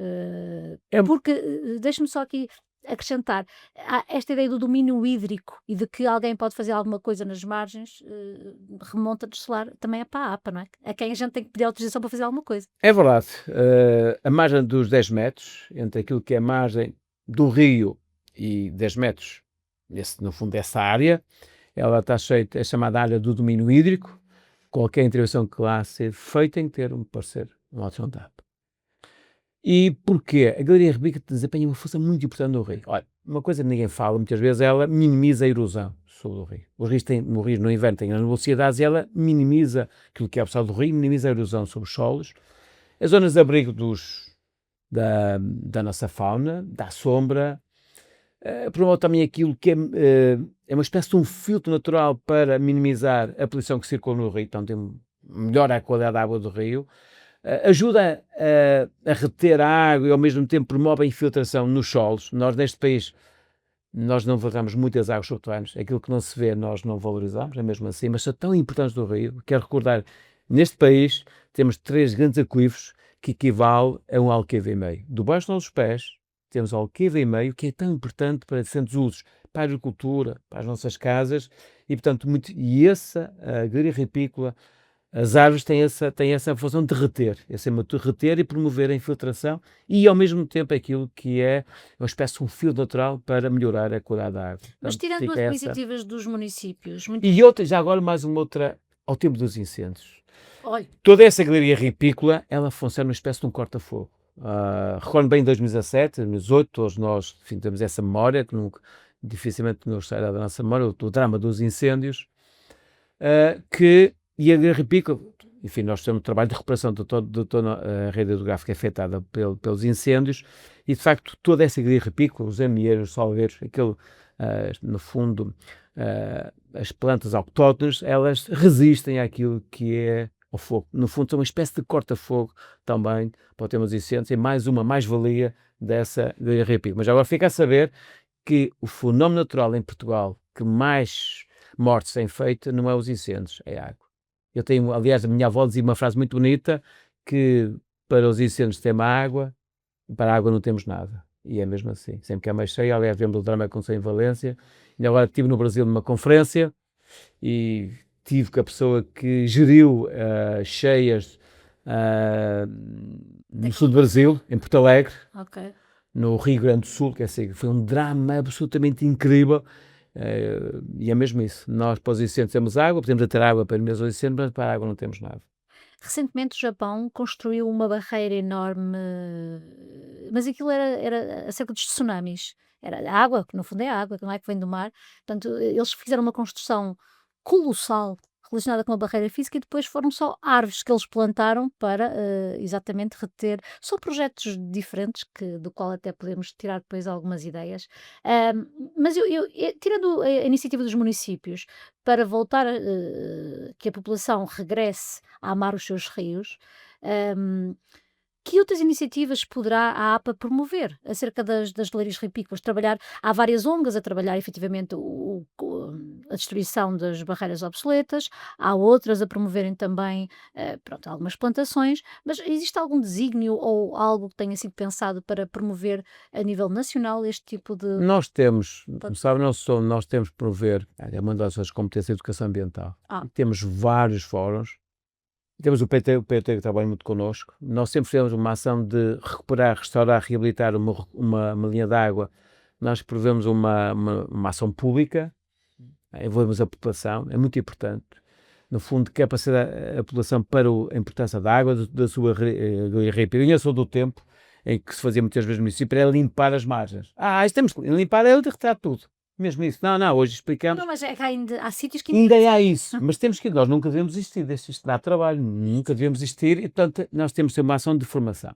É, porque deixa-me só aqui acrescentar, há esta ideia do domínio hídrico e de que alguém pode fazer alguma coisa nas margens, remonta-nos lá também é para a APA, não é? A quem a gente tem que pedir autorização para fazer alguma coisa. é verdade. A margem dos 10 metros, entre aquilo que é a margem do rio e 10 metros, no fundo, essa área, ela está cheia, é chamada área do domínio hídrico. Qualquer intervenção que lá seja feita tem que ter um parecer, uma autorização da APA. E porquê? A galeria ripícola desempenha uma função muito importante no rio. Olha, uma coisa que ninguém fala, muitas vezes, ela minimiza a erosão sobre o rio. Os rios no inverno têm grandes velocidades e ela minimiza aquilo que é a velocidade do rio, minimiza a erosão sobre os solos. As zonas de abrigo da nossa fauna, dá sombra, promove também aquilo que é uma espécie de um filtro natural para minimizar a poluição que circula no rio, então melhora a qualidade da água do rio. Ajuda a reter a água e ao mesmo tempo promove a infiltração nos solos. Nós neste país, nós não valorizamos muitas águas subterrâneas, aquilo que não se vê nós não valorizamos, é mesmo assim, mas são tão importantes do rio. Quero recordar, neste país temos 3 grandes aquíferos que equivale a um alqueve e meio. Do baixo dos nossos pés temos o alqueve e meio, que é tão importante para diferentes usos, para a agricultura, para as nossas casas, e portanto, a galeria ripícola, as árvores têm essa função de reter, reter e promover a infiltração e, ao mesmo tempo, aquilo que é uma espécie de um fio natural para melhorar a qualidade da água. Mas Portanto, tirando as fica iniciativas dos municípios, E outra, já agora mais uma outra, ao tempo dos incêndios. olha, Toda essa galeria ripícola, ela funciona uma espécie de um corta-fogo. Recordo bem em 2017, 2018, todos nós, enfim, temos essa memória, que dificilmente nos sairá da nossa memória, o drama dos incêndios, e a galeria ripícola, enfim, nós temos um trabalho de recuperação de toda a rede hidrográfica afetada pelos incêndios, e de facto toda essa galeria ripícola, os amieiros, os salgueiros, no fundo, as plantas autóctones, elas resistem àquilo que é o fogo. No fundo, são uma espécie de corta-fogo também para o tema dos incêndios, e mais uma mais-valia dessa galeria ripícola. Mas agora fica a saber que o fenómeno natural em Portugal que mais mortes tem feito não é os incêndios, é a água. Eu tenho, aliás, a minha avó dizia uma frase muito bonita, que para os incêndios temos água, para a água não temos nada. E é mesmo assim. Sempre que é mais cheia, aliás, vemos o drama que aconteceu em Valência. E agora estive no Brasil numa conferência e tive com a pessoa que geriu cheias no sul do Brasil, em Porto Alegre, ok. no Rio Grande do Sul, que assim, foi um drama absolutamente incrível. E é mesmo isso. Nós, para os incêndios, temos água, podemos ter água para os incêndios, mas para a água não temos nada. Recentemente o Japão construiu uma barreira enorme, mas aquilo era acerca dos tsunamis. Era água, que no fundo é água, que não é que vem do mar. Portanto, eles fizeram uma construção colossal relacionada com a barreira física e depois foram só árvores que eles plantaram para exatamente reter. São projetos diferentes, do qual até podemos tirar depois algumas ideias. Mas tirando a iniciativa dos municípios para voltar que a população regresse a amar os seus rios, hum, que outras iniciativas poderá a APA promover acerca das galerias ripícolas? Há várias ONGs a trabalhar efetivamente a destruição das barreiras obsoletas, há outras a promoverem também pronto, algumas plantações, mas existe algum desígnio ou algo que tenha sido pensado para promover a nível nacional este tipo de. Nós temos, como sabe, nós temos que promover, é uma das nossas competências de educação ambiental. Temos vários fóruns. Temos o PT que trabalha muito connosco. Nós sempre fizemos uma ação de recuperar, restaurar, reabilitar uma linha de água. Nós provemos uma ação pública, envolvemos a população, é muito importante. No fundo, capacitar a população para a importância da água, da sua ripícola. Eu sou do tempo em que se fazia muitas vezes no município, era limpar as margens. Isto temos que limpar, é de retirar tudo. Mesmo isso. Não, hoje explicamos. Não, mas é que há sítios que Ainda há isso, mas nós nunca devemos desistir, isto dá trabalho, nunca devemos desistir e, portanto, nós temos de ter uma ação de formação.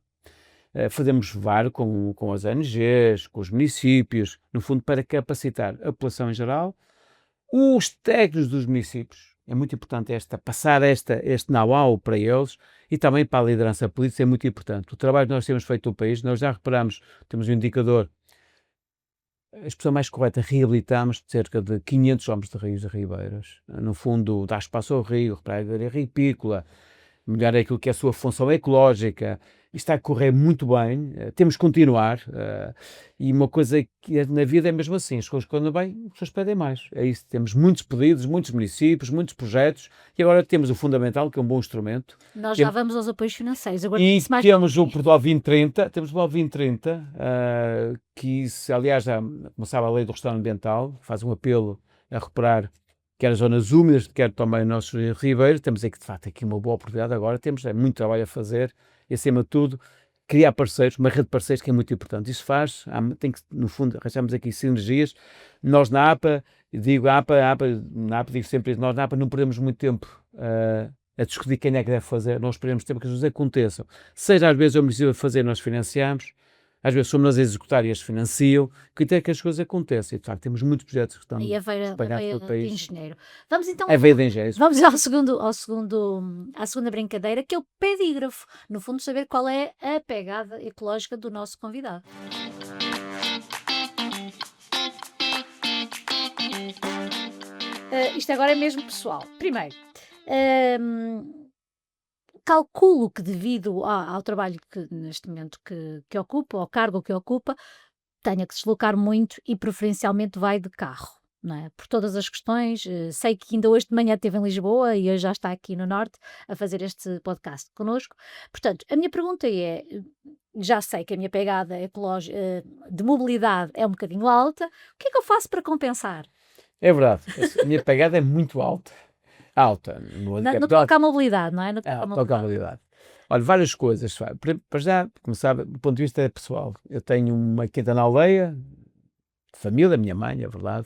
Fazemos VAR com as ONGs, com os municípios, no fundo, para capacitar a população em geral, os técnicos dos municípios. É muito importante passar este know-how para eles e também para a liderança política é muito importante. O trabalho que nós temos feito no país, nós já reparamos, temos um indicador, a expressão mais correta, reabilitamos cerca de 500 homens de rios e ribeiras. No fundo, dar espaço ao rio, reparar a área ripícola, melhorar aquilo que é a sua função ecológica. Isto está a correr muito bem, temos que continuar. E uma coisa que na vida é mesmo assim, as coisas quando bem, as pessoas pedem mais. É isso, temos muitos pedidos, muitos municípios, muitos projetos, e agora temos o fundamental, que é um bom instrumento. Nós já vamos aos apoios financeiros. Agora, E temos o Portugal 2030, que isso, aliás, já começava a lei do restauro ambiental, faz um apelo a recuperar quer as zonas úmidas, quer também os nossos ribeiros. Temos aqui, de facto, aqui uma boa oportunidade agora, temos muito trabalho a fazer e, acima de tudo, criar parceiros, uma rede de parceiros que é muito importante. Isso tem que, no fundo, arranjamos aqui sinergias. Nós na APA, digo sempre isso, nós na APA não perdemos muito tempo a discutir quem é que deve fazer, nós esperamos tempo que as coisas aconteçam. Seja às vezes o município a fazer, nós financiamos, às vezes somos nós a executar e eles financiam, que até que as coisas aconteçam. E de facto temos muitos projetos que estão espalhados pelo país. De engenheiro. Vamos então. É veia de engenheiro. Vamos à segunda brincadeira, que é o pedígrafo. No fundo, saber qual é a pegada ecológica do nosso convidado. Isto agora é mesmo pessoal. Primeiro, calculo que devido ao trabalho que neste momento que ocupa, ao cargo que ocupa, tenha que se deslocar muito e preferencialmente vai de carro, não é? Por todas as questões, sei que ainda hoje de manhã esteve em Lisboa e hoje já está aqui no Norte a fazer este podcast connosco. Portanto, a minha pergunta é, já sei que a minha pegada ecológica de mobilidade é um bocadinho alta, o que é que eu faço para compensar? É verdade, a minha pegada é muito alta. No que toca à mobilidade, não é? No que toca à mobilidade. Olha, várias coisas. Para já, começar do ponto de vista pessoal, eu tenho uma quinta na aldeia, de família, minha mãe, é verdade.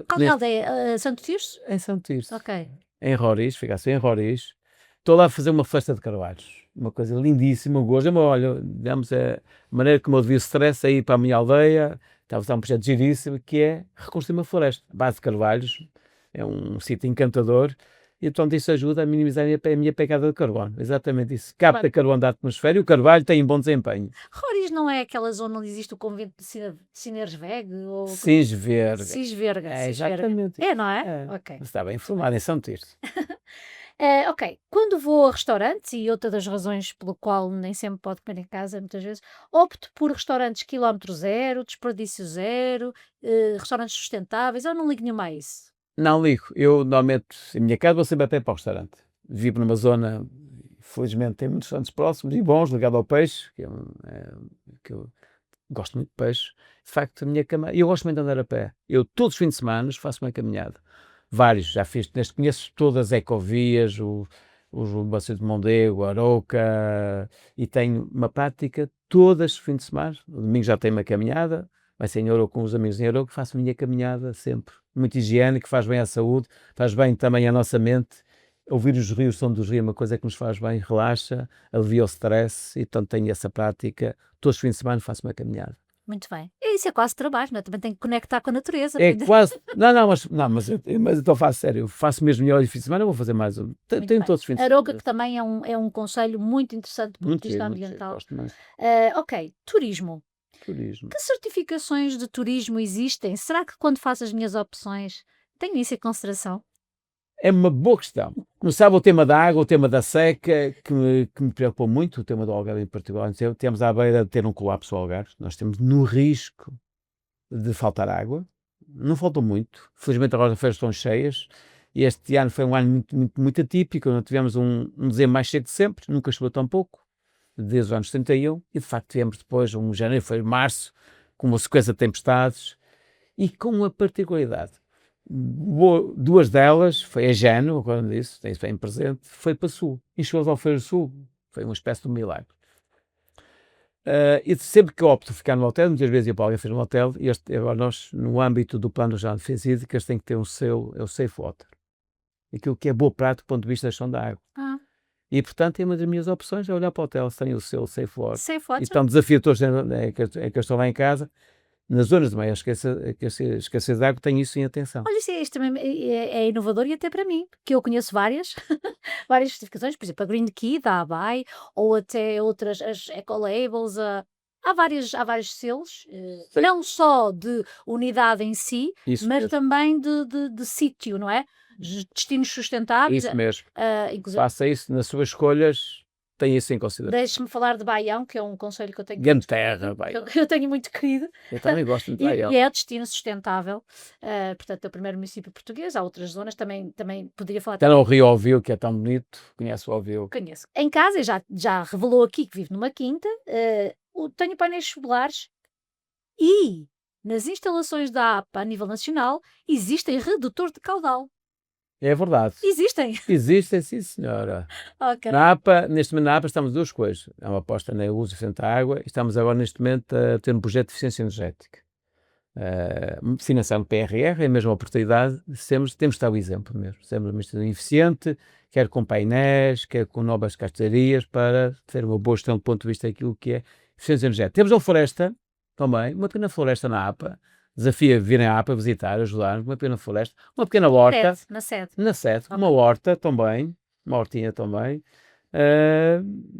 Qual é a aldeia? Santo Tirso? Em Santo Tirso. Ok. Em Roriz, fica assim em Roriz. Estou lá a fazer uma festa de carvalhos. Uma coisa lindíssima, gosto. Olha, digamos, a maneira como eu devia stress aí para a minha aldeia, estava a usar um projeto giríssimo, que é reconstruir uma floresta, base de carvalhos. É um sítio encantador e, portanto, isso ajuda a minimizar a minha pegada de carbono. Exatamente isso. Capta carbono da atmosfera e o carvalho tem um bom desempenho. Roriz não é aquela zona onde existe o convento de Sinersveg? Cisverga. É, exatamente. É, não é? Ok. Está bem informado, em São Tirso. Ok, quando vou a restaurantes, e outra das razões pelo qual nem sempre pode comer em casa, muitas vezes, opto por restaurantes quilómetro zero, desperdício zero, restaurantes sustentáveis, eu não ligo nenhuma a isso. Não ligo. Eu, normalmente, em minha casa, vou sempre a pé para o restaurante. Vivo numa zona, felizmente, tem muitos restaurantes próximos e bons, ligado ao peixe, que eu gosto muito de peixe. De facto, a minha caminhada, eu gosto muito de andar a pé. Eu, todos os fins de semana, faço uma caminhada. Vários, já fiz, conheço todas as ecovias, o Bacio de Mondego, a Arouca, e tenho uma prática todas os fins de semana. No domingo já tenho uma caminhada, vai ser em Arouca com os amigos em Arouca, faço a minha caminhada sempre. Muito higiênico, faz bem à saúde, faz bem também à nossa mente. Ouvir os rios, o som dos rios é uma coisa que nos faz bem, relaxa, alivia o stress, e portanto tenho essa prática. Todos os fins de semana faço uma caminhada. Muito bem. Isso é quase trabalho, não é? Também tenho que conectar com a natureza. É quase. Mas eu estou a fazer sério. Eu faço mesmo melhor fim de semana, eu vou fazer mais. Tenho todos os fins de semana. Arouca, que também é um conselho muito interessante do ponto de vista ambiental. Ok, turismo. Que certificações de turismo existem? Será que quando faço as minhas opções tenho isso em consideração? É uma boa questão. Não sabe o tema da água, o tema da seca, que me preocupa muito, o tema do Algarve em particular. Temos à beira de ter um colapso ao Algarve. Nós temos no risco de faltar água. Não faltou muito. Felizmente agora as feiras estão cheias. E este ano foi um ano muito, muito, muito atípico. Nós tivemos um dezembro mais cheio de sempre. Nunca choveu tão pouco, desde os anos 31. E de facto tivemos depois um janeiro, foi março, com uma sequência de tempestades. E com uma particularidade. Duas delas, foi a Jano, quando disse, tem isso bem presente, foi para Sul, encheu as Alfeiras do Sul, foi uma espécie de milagre. E sempre que eu opto por ficar no hotel, muitas vezes ia para alguém fez no hotel, agora nós, no âmbito do Plano Regional de Defesa Hídrica, tem que ter um selo, é o Safe Water. Aquilo que é boa prática do ponto de vista da gestão da água. E, portanto, é uma das minhas opções, é olhar para o hotel, se tem o selo Safe Water. Safe E Water. então, desafio a todos, é que eu estou lá em casa, nas zonas de maior escassez de água, tenho isso em atenção. Olha, isto também é inovador e até para mim, que eu conheço várias, várias certificações, por exemplo, a Green Key da ABAI, ou até outras, as Ecolabels, há vários selos, Sim. não só de unidade em si, Isso mas mesmo. também de sítio, não é? Destinos sustentáveis. Isso mesmo. Inclusive, Faça isso nas suas escolhas, tenha isso em consideração. deixe-me falar de Baião, que é um conselho que eu tenho, Grande terra, bem. eu tenho muito querido. Eu também gosto muito de E Baião. é destino sustentável, portanto, é o primeiro município português. Há outras zonas, também poderia falar. Até no Rio Ovil, que é tão bonito, conhece o Ovil. Conheço. Em casa, e já revelou aqui que vive numa quinta, tenho painéis solares e nas instalações da APA a nível nacional existem redutores de caudal. É verdade. Existem. Existem, sim, senhora. Ok. Neste momento na APA estamos duas coisas. É uma aposta no uso eficiente da água e estamos agora neste momento a ter um projeto de eficiência energética. Financiado pelo PRR, é a mesma oportunidade, temos de estar o exemplo mesmo. Temos uma instituição eficiente, quer com painéis, quer com novas castelarias, para ter uma boa gestão do ponto de vista daquilo que é eficiência energética. Temos uma floresta também, uma pequena floresta na APA. Desafio a virem à APA visitar, ajudar-nos, uma pequena floresta, uma pequena horta. Na sede. Na sede, Ok. uma horta também, uma hortinha também.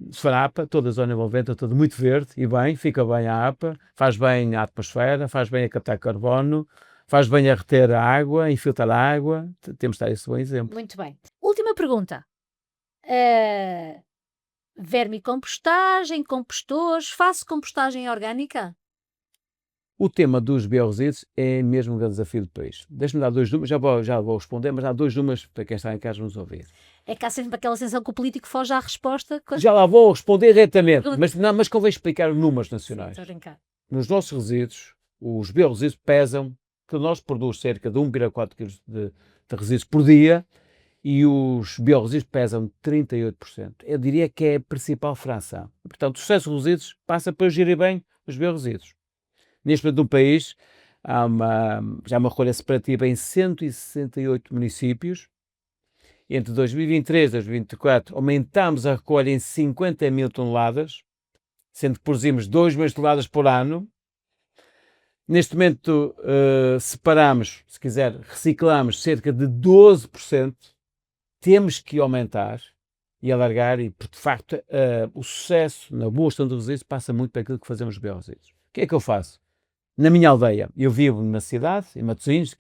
Se for a APA, toda a zona envolvente é toda muito verde e bem, fica bem a APA, faz bem à atmosfera, faz bem a captar carbono, faz bem a reter a água, infiltrar a água. Temos de dar esse bom exemplo. Muito bem. Última pergunta. Vermicompostagem, compostores, faço compostagem orgânica? O tema dos biorresíduos é mesmo um grande desafio do país. Deixa-me dar dois números, já vou responder, mas há dois números para quem está em casa nos ouvir. É que há sempre aquela sensação que o político foge à resposta. Já lá vou responder diretamente, mas convém explicar números nacionais. Estou a brincar. Nos nossos resíduos, os biorresíduos pesam, que nós produzimos cerca de 1,4 kg de resíduos por dia e os biorresíduos pesam 38%. Eu diria que é a principal fração. Portanto, o sucesso dos resíduos passa por gerir bem os biorresíduos. Neste momento no país, há já uma recolha separativa em 168 municípios. Entre 2023 e 2024, aumentámos a recolha em 50 mil toneladas, sendo que produzimos 2 milhões de toneladas por ano. Neste momento, separamos, se quiser, reciclamos cerca de 12%. Temos que aumentar e alargar, e de facto o sucesso na boa gestão dos resíduos passa muito para aquilo que fazemos nos biorresíduos. O que é que eu faço? Na minha aldeia, eu vivo numa cidade, em Matosinhos,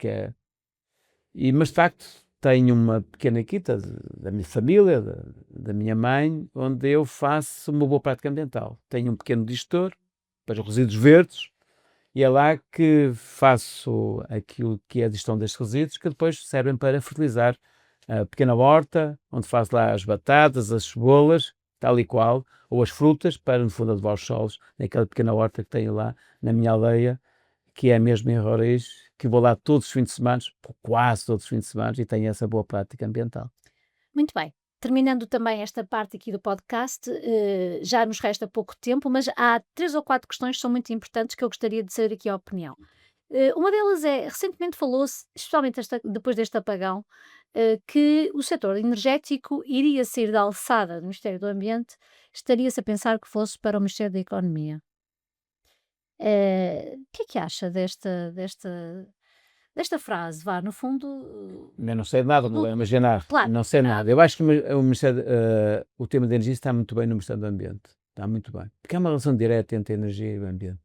mas de facto tenho uma pequena quinta da minha família, da minha mãe, onde eu faço uma boa prática ambiental. Tenho um pequeno digestor para os resíduos verdes e é lá que faço aquilo que é a digestão destes resíduos, que depois servem para fertilizar a pequena horta, onde faço lá as batatas, as cebolas, tal e qual, ou as frutas, para no fundo adubar os solos, naquela pequena horta que tenho lá na minha aldeia, que é mesmo em Roriz, que vou lá todos os fins de semana, quase todos os fins de semana, e tenho essa boa prática ambiental. Muito bem. Terminando também esta parte aqui do podcast, já nos resta pouco tempo, mas há 3 ou 4 questões que são muito importantes que eu gostaria de saber aqui a opinião. Uma delas é, recentemente falou-se, especialmente depois deste apagão, que o setor energético iria sair da alçada do Ministério do Ambiente, estaria-se a pensar que fosse para o Ministério da Economia. O que é que acha desta frase? Vá, no fundo, Eu não sei nada, não vou imaginar. Claro. Não sei nada. Eu acho que o tema da energia está muito bem no Ministério do Ambiente. Está muito bem. Porque há uma relação direta entre a energia e o ambiente.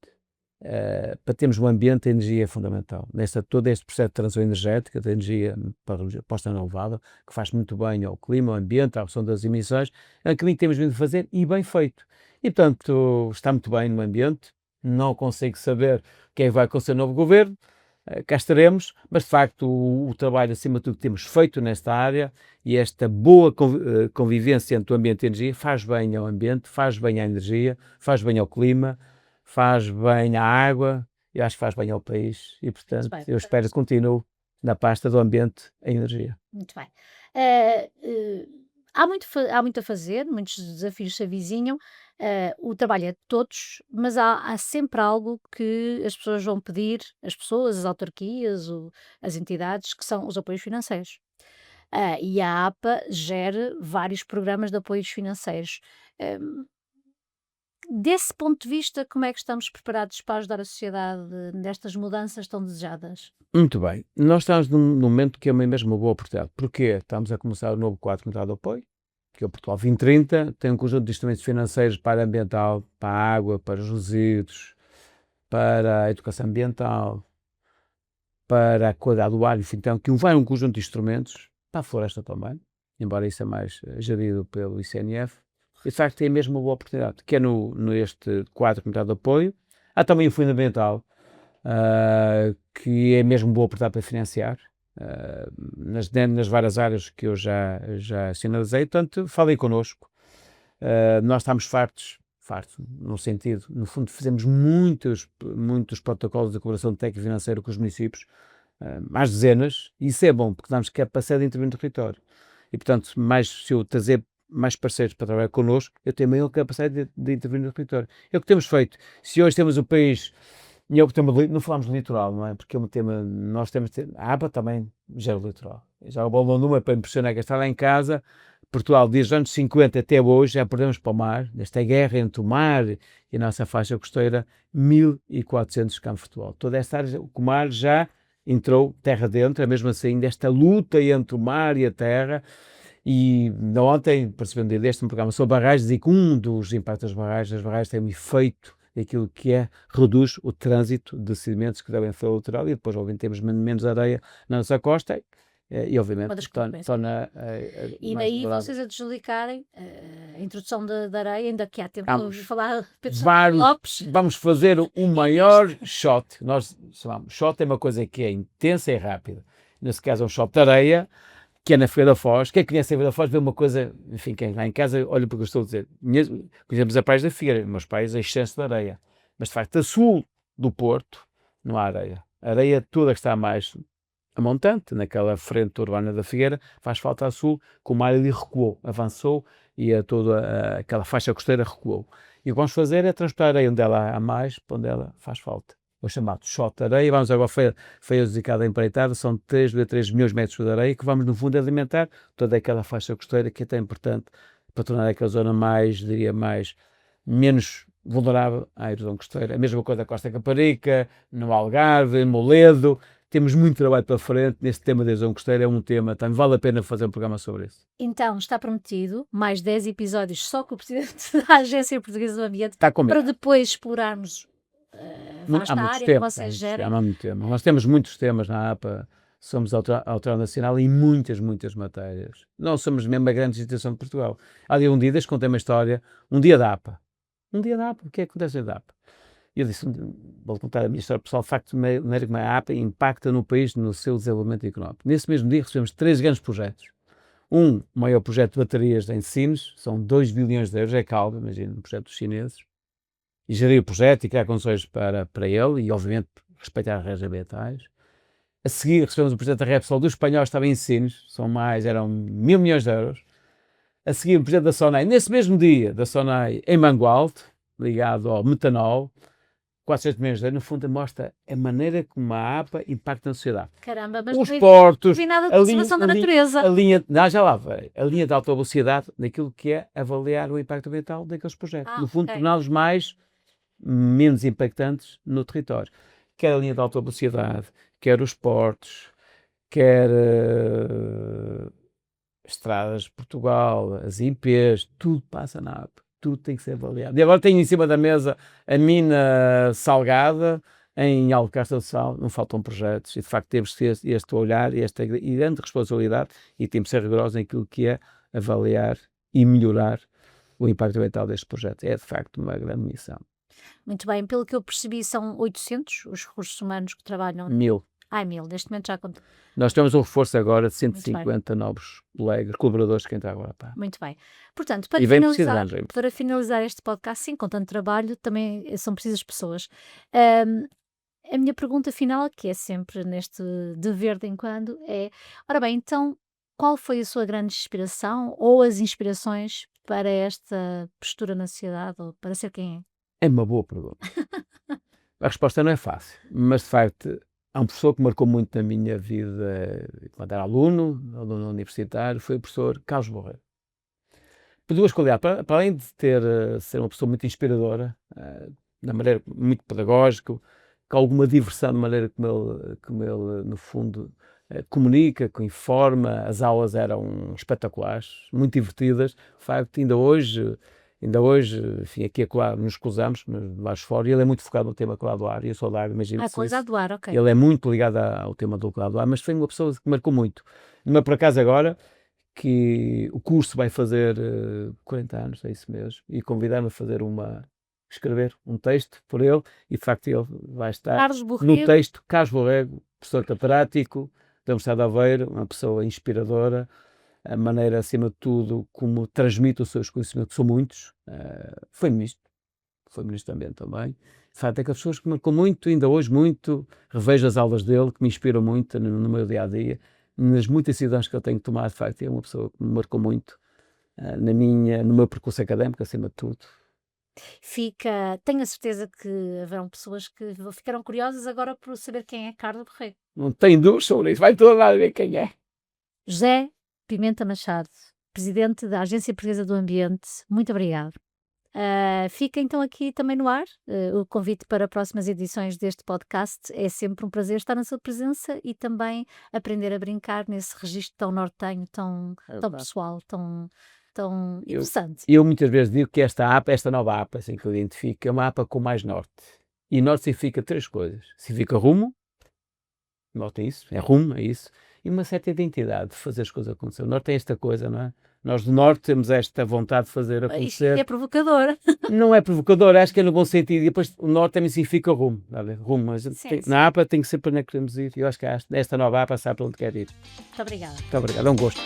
Para termos um ambiente, a energia é fundamental. Todo este processo de transição energética, da energia para posta renovável, que faz muito bem ao clima, ao ambiente, à redução das emissões, é um caminho que temos vindo a fazer e bem feito. E, portanto, está muito bem no ambiente. Não consigo saber quem vai acontecer no novo governo. Cá estaremos, mas de facto o trabalho acima de tudo que temos feito nesta área e esta boa convivência entre o ambiente e a energia faz bem ao ambiente, faz bem à energia, faz bem ao clima, faz bem à água, eu acho que faz bem ao país e portanto eu espero que continue na pasta do ambiente a energia. Muito bem. há muito a fazer, muitos desafios se avizinham, o trabalho é de todos, mas há sempre algo que as pessoas vão pedir, as pessoas, as autarquias, as entidades, que são os apoios financeiros. E a APA gera vários programas de apoios financeiros. Hum, Desse ponto de vista, como é que estamos preparados para ajudar a sociedade nestas mudanças tão desejadas? Muito bem. Nós estamos num momento que é mesmo uma boa oportunidade. Porquê? Estamos a começar o novo quadro comunitário de apoio, que é o Portugal 2030, tem um conjunto de instrumentos financeiros para a ambiental, para a água, para os resíduos, para a educação ambiental, para a qualidade do ar, enfim, então, que vai um conjunto de instrumentos, para a floresta também, embora isso é mais gerido pelo ICNF, e de facto tem mesmo uma boa oportunidade, que é neste quadro comunitário de apoio. Há também o fundamental, que é mesmo boa oportunidade para financiar, nas várias áreas que eu já sinalizei, portanto, falem connosco. Nós estamos fartos, no sentido, no fundo, fizemos muitos protocolos de cooperação técnica e financeira com os municípios, às dezenas, e isso é bom, porque damos capacidade de intervir no território. E, portanto, se eu trazer mais parceiros para trabalhar connosco, eu tenho maior capacidade de intervir no território. É o que temos feito. Se hoje temos o país, e é o tema, não falamos do litoral, não é? Porque é um tema, nós temos, a APA também gera o litoral. Já o balão numa para impressionar que está lá em casa, Portugal, desde os anos 50 até hoje, já perdemos para o mar, nesta guerra entre o mar e a nossa faixa costeira, 1400 campos de futebol. Toda esta área, o mar já entrou terra dentro, mesmo assim, desta luta entre o mar e a terra. E ontem, participando deste programa sobre barragens, e que um dos impactos das barragens tem um efeito daquilo que reduz o trânsito de sedimentos que devem ser lateral, e depois, obviamente, temos menos areia na nossa costa, e obviamente Uma das torna consequências. E mais daí agradável. vocês adjudicarem a introdução da areia, ainda que há tempo Há que ouvi falar Pedro vários, Lopes. vamos fazer o maior shot. Nós chamamos shot, é uma coisa que é intensa e rápida. Nesse caso é um shot de areia, que é na Figueira da Foz. Quem conhece a Figueira da Foz vê uma coisa, enfim, quem vai em casa olha para o que eu estou a dizer. Conhecemos a Praia da Figueira, meus pais, a excesso de areia. Mas de facto, a sul do Porto, não há areia. A areia toda que está mais a montante, naquela frente urbana da Figueira, faz falta a sul, que o mar ali recuou, avançou e toda aquela faixa costeira recuou. E o que vamos fazer é transportar a areia onde ela há mais, para onde ela faz falta. O chamado shot de areia, vamos agora, foi dedicada a empreitada, são 3,3 milhões de metros de areia, que vamos no fundo alimentar toda aquela faixa costeira que é tão importante para tornar aquela zona mais, diria menos vulnerável à erosão costeira. A mesma coisa na Costa Caparica, no Algarve, em Moledo. Temos muito trabalho pela frente neste tema da erosão costeira, é um tema, também vale a pena fazer um programa sobre isso. Então, está prometido mais 10 episódios só com o Presidente da Agência Portuguesa do Ambiente, Está combinado. para depois explorarmos vasta Há muitos área que temas, vocês gerem. há muito tema. Nós temos muitos temas na APA, somos autoridade nacional em muitas matérias. Nós somos mesmo a grande instituição de Portugal. Há dia um dia, deixa eu contar uma história, um dia da APA. Um dia da APA, o que é que acontece da APA? Eu disse, vou contar a minha história pessoal, de facto, como a APA impacta no país, no seu desenvolvimento económico. Nesse mesmo dia recebemos 3 grandes projetos. O maior projeto de baterias em Sines, são 2 bilhões de euros, é calma, imagina, um projeto dos chineses. E gerir o projeto e criar condições para ele e, obviamente, respeitar as regras ambientais. A seguir, recebemos o projeto da Repsol dos espanhóis, estava em Sines, eram 1.000 milhões de euros. A seguir, o projeto da Sonai, nesse mesmo dia, da Sonai em Mangualde, ligado ao metanol, 400 milhões de euros, no fundo, mostra a maneira como a APA impacta na sociedade. Caramba, mas Os não portos, vi nada de conservação da natureza. já lá vai, a linha de alta velocidade, naquilo que é avaliar o impacto ambiental daqueles projetos. No fundo, torná-los menos impactantes no território. Quer a linha de alta velocidade, quer os portos, quer estradas de Portugal, as IPs, tudo passa na APA, tudo tem que ser avaliado. E agora tenho em cima da mesa a mina salgada, em Alcácer do Sal, não faltam projetos, e de facto temos que ter este olhar e esta grande responsabilidade, e temos que ser rigorosos naquilo que é avaliar e melhorar o impacto ambiental deste projeto. É de facto uma grande missão. Muito bem, pelo que eu percebi, são 800 os recursos humanos que trabalham. 1.000. 1.000, neste momento já conta. Nós temos um reforço agora de 150 novos colegas, colaboradores que entram agora. Muito bem. Portanto, E vem precisando. para finalizar este podcast, sim, com tanto trabalho, também são precisas pessoas. A minha pergunta final, que é sempre neste de vez em quando, é: ora bem, então qual foi a sua grande inspiração ou as inspirações para esta postura na sociedade ou para ser quem é? É uma boa pergunta. A resposta não é fácil, mas de facto há um professor que marcou muito na minha vida quando era aluno universitário, foi o professor Carlos Borrero. Por duas qualidades, para além de ser uma pessoa muito inspiradora, da maneira muito pedagógico, com alguma diversão de maneira como ele no fundo, comunica, que informa, as aulas eram espetaculares, muito divertidas, de facto ainda hoje, enfim, aqui e acolá nos cruzamos, mas fora, e ele é muito focado no tema calado do ar, e eu sou da área, imagino que Coisa a doar, ok. ele é muito ligado ao tema do calado do ar, mas foi uma pessoa que marcou muito. Mas por acaso agora, que o curso vai fazer 40 anos, é isso mesmo, e convidaram-me a escrever um texto por ele, e de facto ele vai estar Carlos no Borrego, texto. Carlos Borrego, professor catedrático da Universidade de Aveiro, uma pessoa inspiradora, a maneira, acima de tudo, como transmite os seus conhecimentos, que são muitos, foi ministro do Ambiente também. De facto, é que as pessoas que me marcam muito, ainda hoje muito, revejo as aulas dele, que me inspiram muito no meu dia-a-dia, nas muitas decisões que eu tenho que tomar. De facto, é uma pessoa que me marcou muito no meu percurso académico, acima de tudo. tenho a certeza que haverão pessoas que ficaram curiosas agora por saber quem é Carlos Borrego. Não tem dúvida sobre isso, vai toda lá ver quem é. José Pimenta Machado, presidente da Agência Portuguesa do Ambiente, muito obrigado. Fica então aqui também no ar o convite para próximas edições deste podcast. É sempre um prazer estar na sua presença e também aprender a brincar nesse registro tão nortenho, tão pessoal, tão interessante. Eu muitas vezes digo que esta nova APA, assim que eu identifico, é uma APA com mais norte. E norte significa três coisas. Significa rumo, notem isso, é rumo, é isso, e uma certa identidade de fazer as coisas acontecer. O norte tem esta coisa, não é? Nós do norte temos esta vontade de fazer Isto acontecer. é provocador. Não é provocador, acho que é no bom sentido. E depois o norte também significa rumo. Rumo. A gente Sim, sim. Na APA tem que ser para onde é que queremos ir. E eu acho que esta nova APA sabe para onde quer ir. Muito obrigada. Muito obrigado, é um gosto.